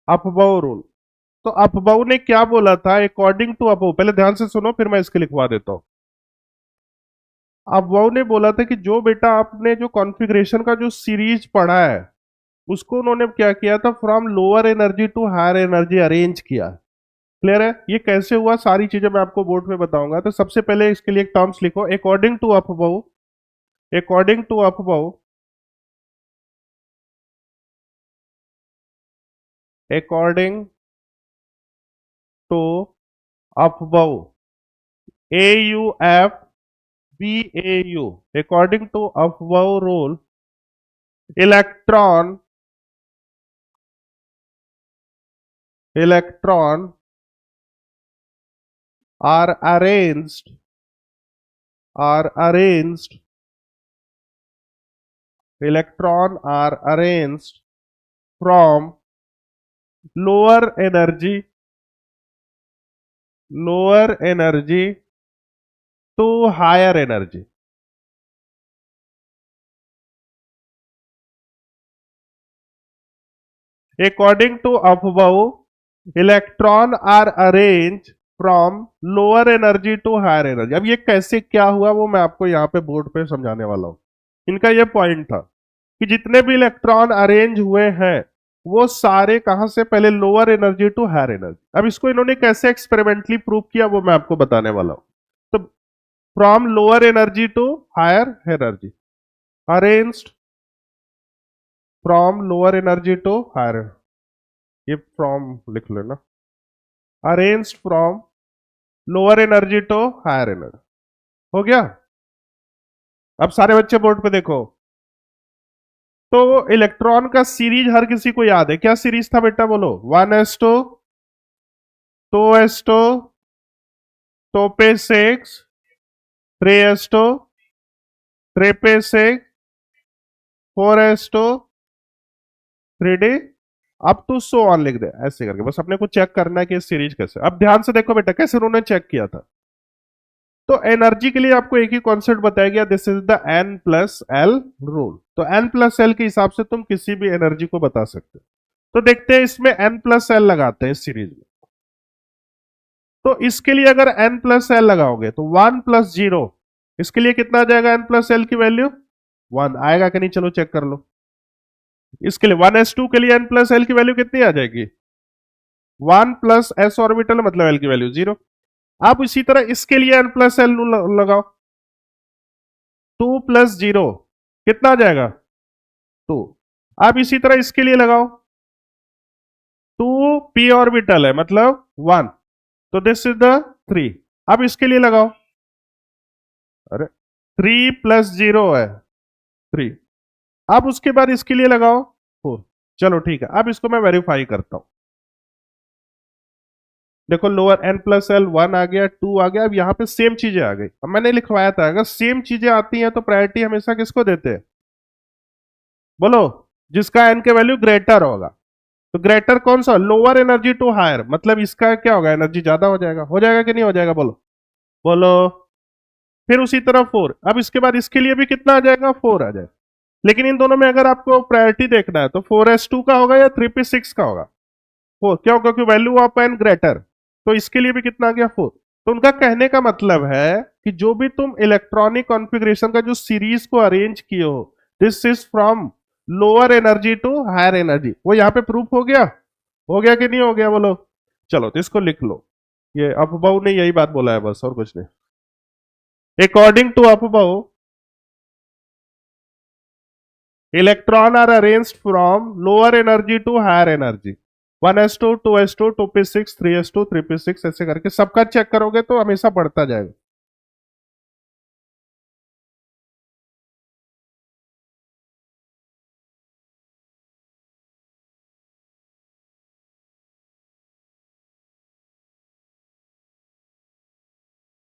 Aufbau rule. तो अपबाउ ने क्या बोला था, अकॉर्डिंग टू अपबाउ, पहले ध्यान से सुनो फिर मैं इसके लिखवा देता हूं. अपबाउ ने बोला था कि जो बेटा आपने जो कॉन्फ़िगरेशन का जो सीरीज पढ़ा है, उसको उन्होंने क्या किया था, from lower energy to higher energy arrange किया. क्लियर है. ये कैसे हुआ, सारी चीजें मैं आपको बोर्ड पे बताऊंगा. तो सबसे पहले इसके लिए एक टर्म्स लिखो, according to aufbau. According to aufbau, according to aufbau, AUF BAU, according to Aufbau rule, electron are arranged electron are arranged from lower energy to higher energy. According to Aufbau, electron are arranged from lower energy to higher energy. अब ये कैसे क्या हुआ वो मैं आपको यहाँ पे बोर्ड पे समझाने वाला हूं. इनका ये पॉइंट था कि जितने भी इलेक्ट्रॉन अरेंज हुए हैं वो सारे कहां से, पहले lower energy to higher energy. अब इसको इन्होंने कैसे एक्सपेरिमेंटली प्रूव किया वो मैं आपको बताने वाला हूं. तो from lower energy to higher energy, arranged from lower energy to higher, ये फ्रॉम लिख लेना, arranged from lower energy to higher energy. हो गया. अब सारे बच्चे बोर्ड पे देखो. तो इलेक्ट्रॉन का सीरीज हर किसी को याद है. क्या सीरीज था बेटा, बोलो. 1s2, 2s2, two p six, three s two, three p six, four s two, 3D, up to so on लिख दे ऐसे करके। बस अपने को चेक करना है कि सीरीज कैसे। अब ध्यान से देखो बेटा कैसे उन्होंने चेक किया था। तो एनर्जी के लिए आपको एक ही कॉन्सेप्ट बताया गया, this is the N plus L rule. तो एन प्लस एल के हिसाब से तुम किसी भी एनर्जी को बता सकते हो। तो देखते हैं इसमें एन प्लस एल लगाते हैं इस सीरीज में। तो इसके लिए अगर एन प्लस एल लगाओगे तो 1 + 0, इसके लिए कितना आ जाएगा? एन प्लस एल की वैल्यू 1 आएगा कि नहीं? चलो चेक कर लो। इसके लिए 1s2 के लिए एन प्लस एल की वैल्यू कितनी आ जाएगी? 1 + s ऑर्बिटल मतलब एल की वैल्यू 0। आप इसी तरह इसके लिए एन प्लस एल लगाओ, 2 + 0 कितना आ जाएगा? 2। आप इसी तरह इसके लिए लगाओ, 2p ऑर्बिटल है मतलब 1, तो दिस इज द 3। अब इसके लिए लगाओ, अरे 3 + 0 है 3। अब उसके बाद इसके लिए लगाओ 4। चलो ठीक है, अब इसको मैं वेरीफाई करता हूं। देखो लोअर n + l 1 आ गया, 2 आ गया। अब यहां पे सेम चीजें आ गई। अब मैंने लिखवाया था अगर सेम चीजें आती हैं तो प्रायोरिटी हमेशा किसको देते हैं? बोलो, जिसका n के वैल्यू ग्रेटर होगा। तो ग्रेटर कौन सा? लोअर एनर्जी टू हायर, मतलब इसका क्या होगा? एनर्जी ज्यादा हो जाएगा कि नहीं हो जाएगा? बोलो बोलो। फिर उसी तरह 4। अब इसके बाद इसके लिए भी कितना आ जाएगा? 4 आ जाएगा। लेकिन इन दोनों में अगर आपको प्रायोरिटी देखना है तो 4s2 का होगा या 3p6 का होगा? 4 क्यों? क्योंकि वैल्यू ऑफ एन ग्रेटर। तो इसके लिए भी कितना आ गया? 4। तो उनका कहने का मतलब है कि जो भी तुम इलेक्ट्रॉनिक कॉन्फ़िगरेशन का जो सीरीज को अरेंज किए हो, this is from lower energy to higher energy. वो यहां पे प्रूफ हो गया? हो गया कि नहीं हो गया? बोलो। चलो तो इसको लिख लो। ये अफबाऊ ने यही बात बोला है, बस और कुछ नहीं। According to aufbau, electron are arranged from lower energy to higher energy. 1s2, 2s2, 2p6, 3s2, 3p6 ऐसे करके सबका चेक करोगे तो हमेशा बढ़ता जाएगा।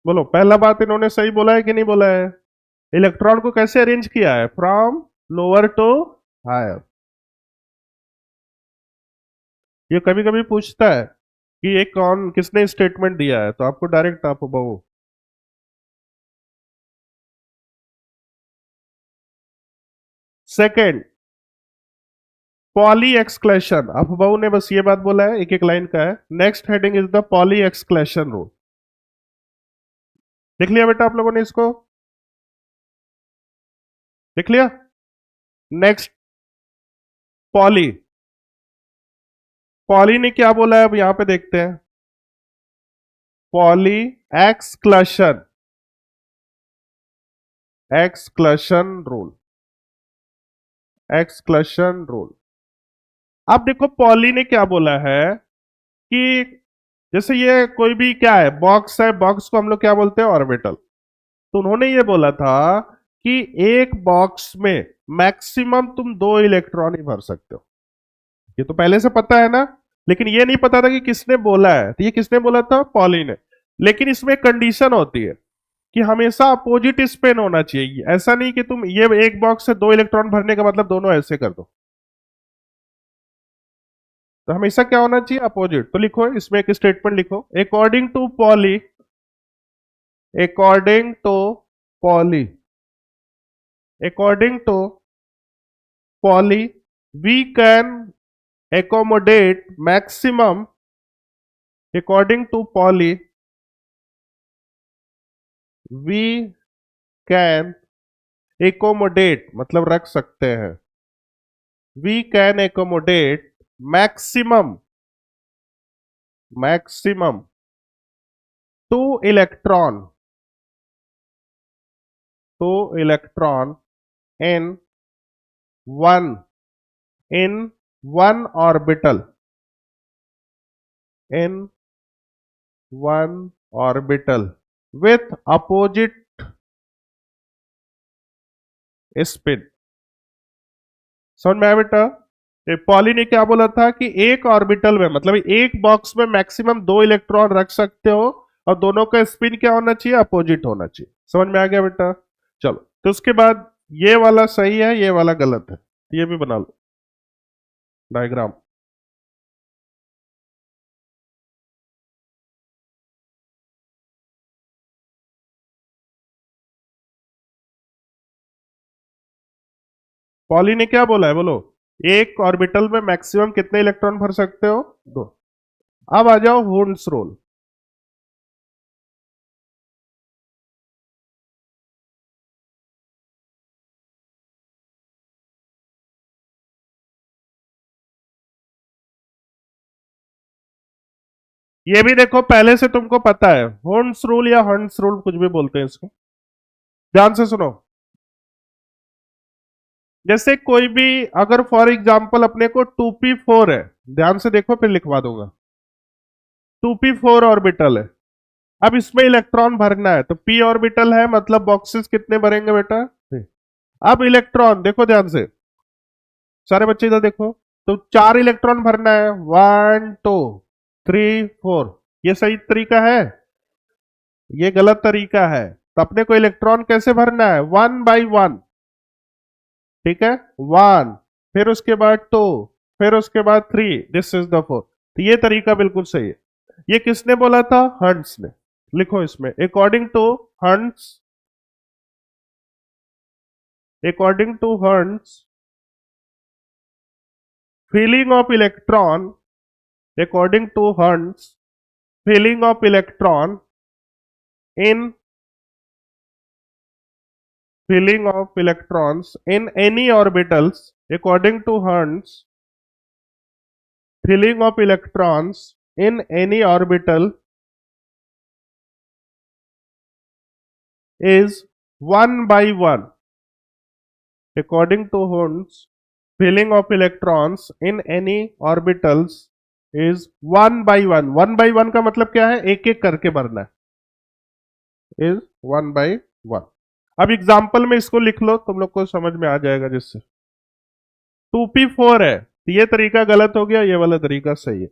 बोलो, पहला बात इन्होंने सही बोला है कि नहीं बोला है? इलेक्ट्रॉन को कैसे अरेंज किया है? From lower to higher. ये कभी कभी पूछता है कि ये कौन किसने स्टेटमेंट दिया है, तो आपको डायरेक्ट आप बहु। Second, poly escalation. अफबाऊ ने बस ये बात बोला है, एक एक लाइन का है। Next heading is the poly exclusion rule. देख लिया बेटा आप लोगों ने इसको? देख लिया? Next, poly. पॉली ने क्या बोला है अब यहां पे देखते हैं। Pauli exclusion, exclusion rule, exclusion rule. अब देखो पॉली ने क्या बोला है कि जैसे ये कोई भी क्या है, बॉक्स है, बॉक्स को हम लोग क्या बोलते हैं? ऑर्बिटल। तो उन्होंने ये बोला था कि एक बॉक्स में मैक्सिमम तुम 2 इलेक्ट्रॉन ही भर सकते हो। ये तो पहले से पता है ना, लेकिन ये नहीं पता था कि किसने बोला है। तो ये किसने बोला था? पॉली ने। लेकिन इसमें कंडीशन होती है कि हमेशा अपोजिट स्पिन होना चाहिए। ऐसा नहीं कि तुम ये एक बॉक्स से 2 इलेक्ट्रॉन भरने का मतलब दोनों ऐसे कर दो। तो हमेशा क्या होना चाहिए? अपोजिट। तो लिखो, इसमें एक स्टेटमेंट लिखो, according to Pauli, according to Pauli, according to Pauli, we can accommodate maximum, according to Pauli, we can accommodate मतलब रख सकते हैं, we can accommodate maximum, maximum 2 electron, 2 electron in one, in one orbital, in one orbital with opposite spin। समझ में आया बेटा? पॉली ने क्या बोला था कि एक ऑर्बिटल में मतलब एक बॉक्स में मैक्सिमम 2 इलेक्ट्रॉन रख सकते हो और दोनों का स्पिन क्या होना चाहिए, अपोजिट होना चाहिए। समझ में आ गया बेटा? चलो, तो उसके बाद ये वाला सही है, ये वाला गलत है, ये भी बना लो डायग्राम। पॉली ने क्या बोला है बोलो? एक ऑर्बिटल में मैक्सिमम कितने इलेक्ट्रॉन भर सकते हो? दो। अब आ जाओ हर्ट्ज रूल। ये भी देखो पहले से तुमको पता है, हर्ट्ज रूल या हर्ट्ज रूल कुछ भी बोलते हैं इसको। ध्यान से सुनो। जैसे कोई भी, अगर फॉर एग्जांपल अपने को 2p4 है, ध्यान से देखो फिर लिखवा दूंगा। 2p4 ऑर्बिटल है, अब इसमें इलेक्ट्रॉन भरना है, तो p ऑर्बिटल है मतलब बॉक्सेस कितने भरेंगे बेटा? अब इलेक्ट्रॉन देखो ध्यान से, सारे बच्चे इधर देखो। तो 4 इलेक्ट्रॉन भरना है, 1 2 3 4। ये सही तरीका है? ये गलत तरीका है। तो अपने को इलेक्ट्रॉन कैसे भरना है? 1 by 1। ठीक है, 1, फिर उसके बाद 2, फिर उसके बाद 3, दिस इज द 4। तो ये तरीका बिल्कुल सही है। ये किसने बोला था? हंट्स ने। लिखो इसमें, according to Hund's, according to Hund's filling of electron, according to Hunt's filling of electron in filling of electrons in any orbitals, according to Hunt's filling of electrons in any orbital is 1 by 1। according to Hunt's filling of electrons in any orbitals is 1 by 1। 1 by 1 का मतलब क्या है? एक एक करके भरना है, इज 1 by 1। अब एग्जाम्पल में इसको लिख लो, तुम लोग को समझ में आ जाएगा। जिससे 2p4 है, तो ये तरीका गलत हो गया, ये वाला तरीका सही है।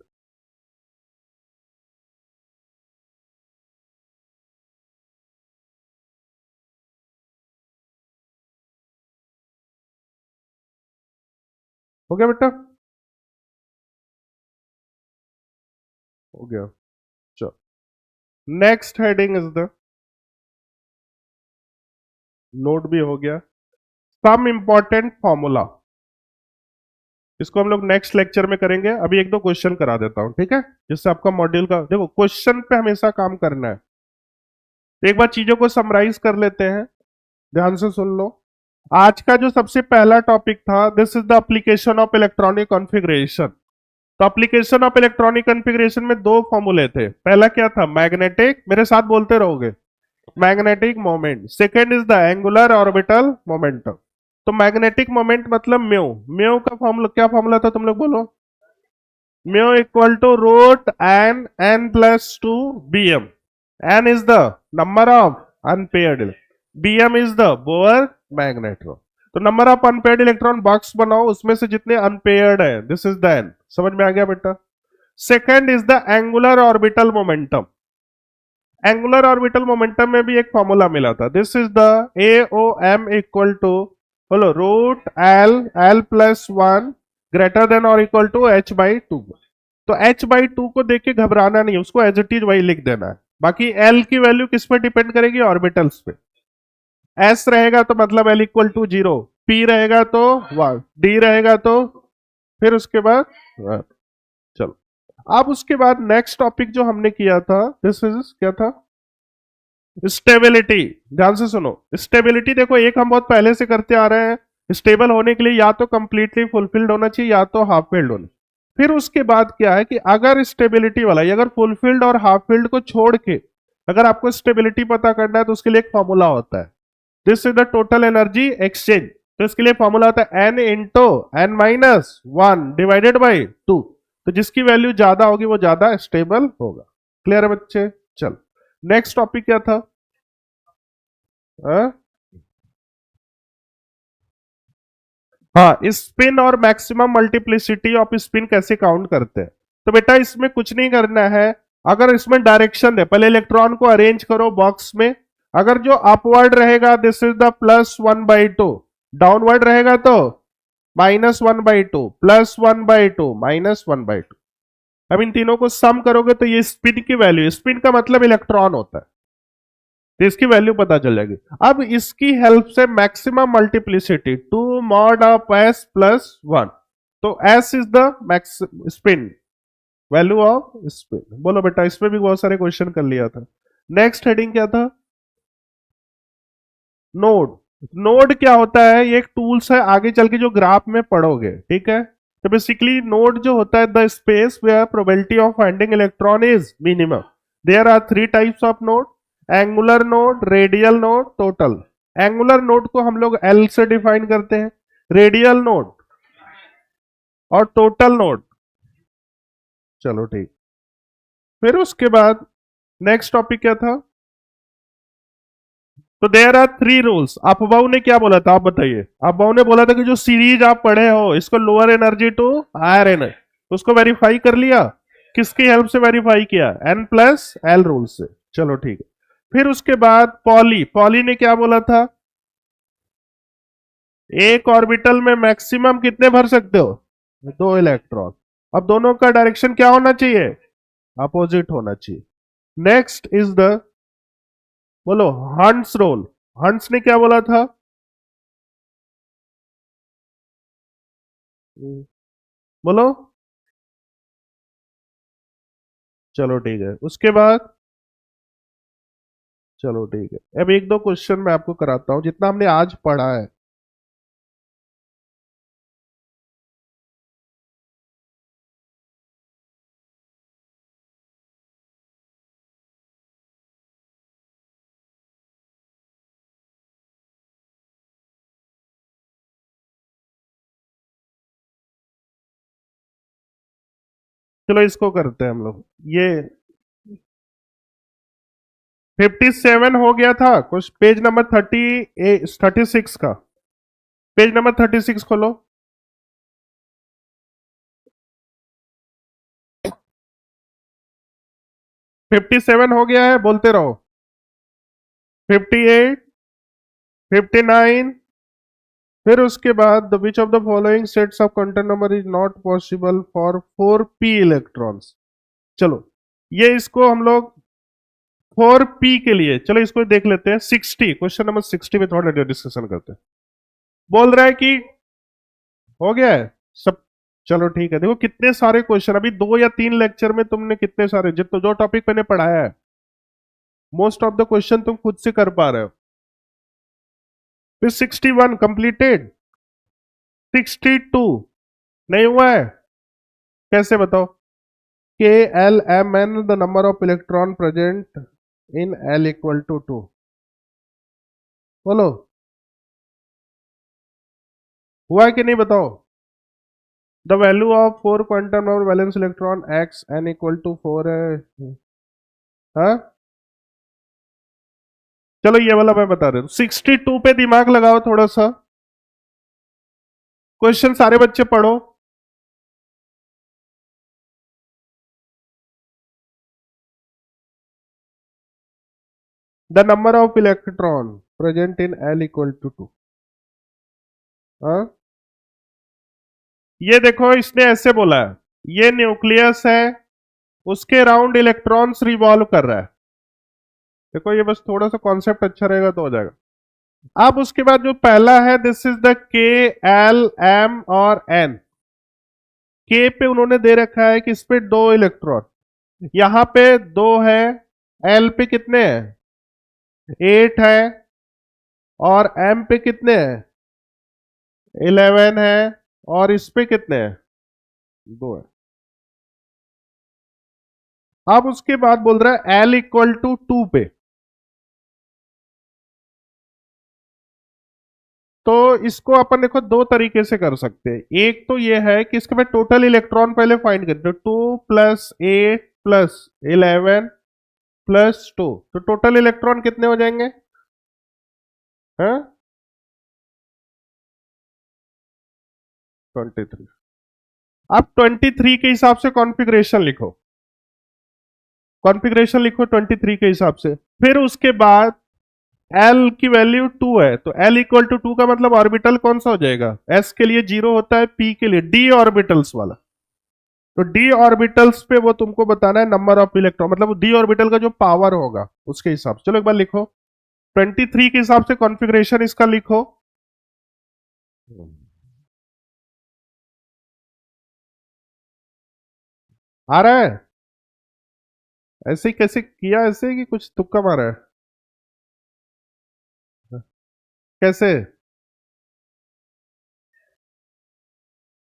हो गया बेटा? हो गया। चलो, next heading is the, note भी हो गया, सम इंपॉर्टेंट फॉर्मूला। इसको हम लोग नेक्स्ट लेक्चर में करेंगे। अभी एक दो क्वेश्चन करा देता हूं, ठीक है, जिससे आपका मॉड्यूल का, देखो क्वेश्चन पे हमेशा काम करना है। तो एक बार चीजों को समराइज कर लेते हैं, ध्यान से सुन लो। आज का जो सबसे पहला टॉपिक था, this is the application of electronic configuration. तो एप्लीकेशन ऑफ इलेक्ट्रॉनिक कॉन्फ़िगरेशन में दो फॉर्मूले थे। पहला क्या था? मैग्नेटिक, मेरे साथ बोलते रहोगे, magnetic moment. Second is the angular orbital momentum. तो मैग्नेटिक मोमेंट मतलब म्यू, म्यू का फॉर्मूला क्या? फॉर्मूला था, तुम लोग बोलो। Mu equal to root N N plus two B M. N is the number of unpaired, B M is the Bohr magnetron. तो number of unpaired electron box बनाओ, उसमें से जितने अनपेयर्ड है, दिस इज द एन। समझ में आ गया बेटा? Second is the angular orbital momentum. Angular orbital momentum में भी एक फॉर्मूला मिला था, this is the A O M equal to, बोलो, root L L plus 1 greater than और इक्वल टू h/2। तो h/2 को देख के घबराना नहीं, उसको एज इट इज वही लिख देना है। बाकी l की वैल्यू किस पे डिपेंड करेगी? ऑर्बिटल्स पे। s रहेगा तो मतलब l इक्वल टू 0, p रहेगा तो 1, d रहेगा तो, फिर उसके बाद 1। चलो, अब उसके बाद नेक्स्ट टॉपिक जो हमने किया था, दिस इज क्या था? स्टेबिलिटी। ध्यान से सुनो, स्टेबिलिटी देखो, एक हम बहुत पहले से करते आ रहे हैं। स्टेबल होने के लिए या तो कंप्लीटली फुलफिल्ड होना चाहिए या तो हाफ फिल्ड होना। फिर उसके बाद क्या है कि अगर स्टेबिलिटी वाला, अगर फुलफिल्ड और हाफ फिल्ड को छोड़ के अगर आपको स्टेबिलिटी पता करना है, तो उसके लिए एक फॉर्मूला होता है, this is the total energy exchange. तो इसके लिए फॉर्मूला होता है N into N minus 1 divided by 2। तो जिसकी वैल्यू ज्यादा होगी वो ज्यादा स्टेबल होगा। क्लियर है बच्चे? चल, नेक्स्ट टॉपिक क्या था? हाँ, हाँ, स्पिन और मैक्सिमम मल्टीप्लिसिटी ऑफ स्पिन कैसे काउंट करते हैं। तो बेटा इसमें कुछ नहीं करना है, अगर इसमें डायरेक्शन है, पहले इलेक्ट्रॉन को अरेंज करो बॉक्स में। अगर जो अपवर्ड रहेगा दिस इज द +1/2, डाउनवर्ड रहेगा तो -1/2, +1/2, -1/2। अब इन तीनों को सम करोगे तो ये स्पिन की वैल्यू, स्पिन का मतलब इलेक्ट्रॉन होता है, तो इसकी वैल्यू पता चल जाएगी। अब इसकी हेल्प से maximum multiplicity 2 mod of s plus 1, तो s is the max spin, value off spin. बोलो बेटा, इसमें भी बहुत सारे क्वेश्चन कर लिया था। नेक्स्ट हेडिंग क्या था? नोड। नोड क्या होता है? ये एक टूल्स है, आगे चल के जो ग्राफ में पढ़ोगे, ठीक है। तो बेसिकली नोड जो होता है the space where probability of finding electron is minimum. There are 3 types of node: angular node, radial node, total. Angular node को हम लोग एल से डिफाइन करते हैं, रेडियल नोड और टोटल नोड। चलो ठीक। फिर उसके बाद नेक्स्ट टॉपिक क्या था? तो देयर आर 3 रूल्स। अफबाऊ ने क्या बोला था, आप बताइए। अफबाऊ ने बोला था कि जो सीरीज आप पढ़े हो इसको lower energy to higher energy, उसको वेरीफाई कर लिया। किसकी हेल्प से वेरीफाई किया? N+L रूल से। चलो ठीक है। फिर उसके बाद पॉली, पॉली ने क्या बोला था? एक ऑर्बिटल में मैक्सिमम कितने भर सकते हो? 2 इलेक्ट्रॉन। अब दोनों का डायरेक्शन क्या होना चाहिए? अपोजिट होना चाहिए। नेक्स्ट इज द, बोलो, हंट्स रोल। हंट्स ने क्या बोला था? बोलो। चलो ठीक है। उसके बाद, चलो ठीक है, अब एक दो क्वेश्चन मैं आपको कराता हूं जितना हमने आज पढ़ा है। चलो इसको करते हैं हम लोग। ये 57 हो गया था कुछ, पेज नंबर 36 का, पेज नंबर 36 खोलो। 57 हो गया है, बोलते रहो। 58, 59। फिर उसके बाद the which of the following sets of quantum number is not possible for 4p electrons. चलो ये इसको हम लोग 4p के लिए, चलो इसको देख लेते हैं। 60, क्वेश्चन नंबर 60 में थोड़ा डिस्कशन करते हैं। बोल रहा है कि हो गया है सब। चलो ठीक है। देखो कितने सारे क्वेश्चन, अभी 2 या 3 लेक्चर में तुमने कितने सारे, जितना जो टॉपिक मैंने पढ़ाया है मोस्ट ऑफ द क्वेश्चन तुम खुद से कर पा रहे हो। फिर 61 कंप्लीटेड, 62 नहीं हुआ है, कैसे बताओ? K L M N the number of electron present in L equal to 2, बोलो। हुआ है कि नहीं बताओ? The value of 4 quantum number valence electron X N equal to 4 है। हाँ चलो ये वाला मैं बता देता हूं। 62 पे दिमाग लगाओ थोड़ा सा, क्वेश्चन सारे बच्चे पढ़ो। The number of electron present in L equal to 2। हाँ ये देखो इसने ऐसे बोला है, ये न्यूक्लियस है, उसके राउंड इलेक्ट्रॉन्स रिवॉल्व कर रहा है। देखो ये बस थोड़ा सा कॉन्सेप्ट अच्छा रहेगा तो हो जाएगा। अब उसके बाद जो पहला है दिस इज द के एल एम और एन। के पे उन्होंने दे रखा है कि इस पे 2 इलेक्ट्रॉन, यहां पे 2 है, एल पे कितने हैं? 8 है, और एम पे कितने हैं? 11 है, और इस पे कितने हैं? 2 है। अब उसके बाद बोल रहा है एल इक्वल टू 2 पे, तो इसको अपन देखो 2 तरीके से कर सकते हैं। एक तो ये है कि इसके बाद टोटल इलेक्ट्रॉन पहले फाइंड करते, 2 + 8 + 11 + 2, तो टोटल इलेक्ट्रॉन कितने हो जाएंगे? हाँ 23। अब 23 के हिसाब से कॉन्फ़िगरेशन लिखो। कॉन्फ़िगरेशन लिखो 23 के हिसाब से। फिर उसके बाद L की वैल्यू 2 है, तो L इक्वल टू 2 का मतलब ऑर्बिटल कौन सा हो जाएगा? S के लिए 0 होता है, P के लिए D ऑर्बिटल्स वाला। तो D ऑर्बिटल्स पे वो तुमको बताना है नंबर ऑफ इलेक्ट्रॉन, मतलब D ऑर्बिटल का जो पावर होगा उसके हिसाब से। चलो एक बार लिखो 23 के हिसाब से कॉन्फ़िगरेशन इसका लिखो। आ रहा है? ऐसे ही कैसे किया, ऐसे ही कि कुछ तुक्का मारा है? कैसे?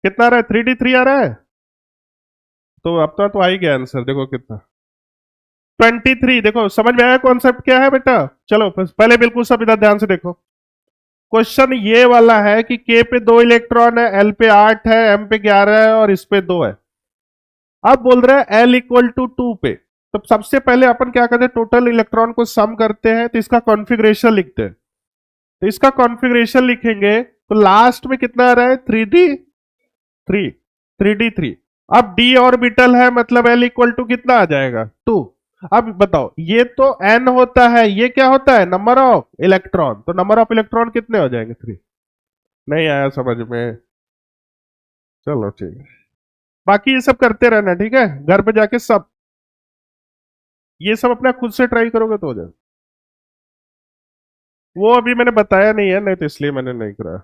कितना आ रहा है? 3D3 आ रहा है? तो अब तो आ ही गया आंसर, देखो कितना। 23। देखो समझ में आया कॉन्सेप्ट क्या है बेटा? चलो पहले बिल्कुल सब इधर ध्यान से देखो। क्वेश्चन ये वाला है कि के पे 2 इलेक्ट्रॉन है, एल पे 8 है, एम पे 11 है और इस पे 2 है। अब बोल रहे हैं एल इक्वल टू 2 पे। तो सबसे पहले अपन क्या करते हैं, टोटल इलेक्ट्रॉन को सम करते हैं, तो इसका कॉन्फ़िगरेशन लिखते हैं। तो इसका कॉन्फ़िगरेशन लिखेंगे तो लास्ट में कितना आ रहा है? 3D3, 3D3। अब डी ऑर्बिटल है, मतलब एल इक्वल टू कितना आ जाएगा? 2। अब बताओ, ये तो एन होता है, ये क्या होता है? Number of electron. तो नंबर ऑफ इलेक्ट्रॉन कितने हो जाएंगे? 3। नहीं आया समझ में? चलो ठीक है, बाकी ये सब करते रहना, ठीक है? घर पे जाके सब ये सब अपना खुद से ट्राई करोगे तो हो जाए। वो अभी मैंने बताया नहीं है, नहीं तो इसलिए मैंने नहीं करा।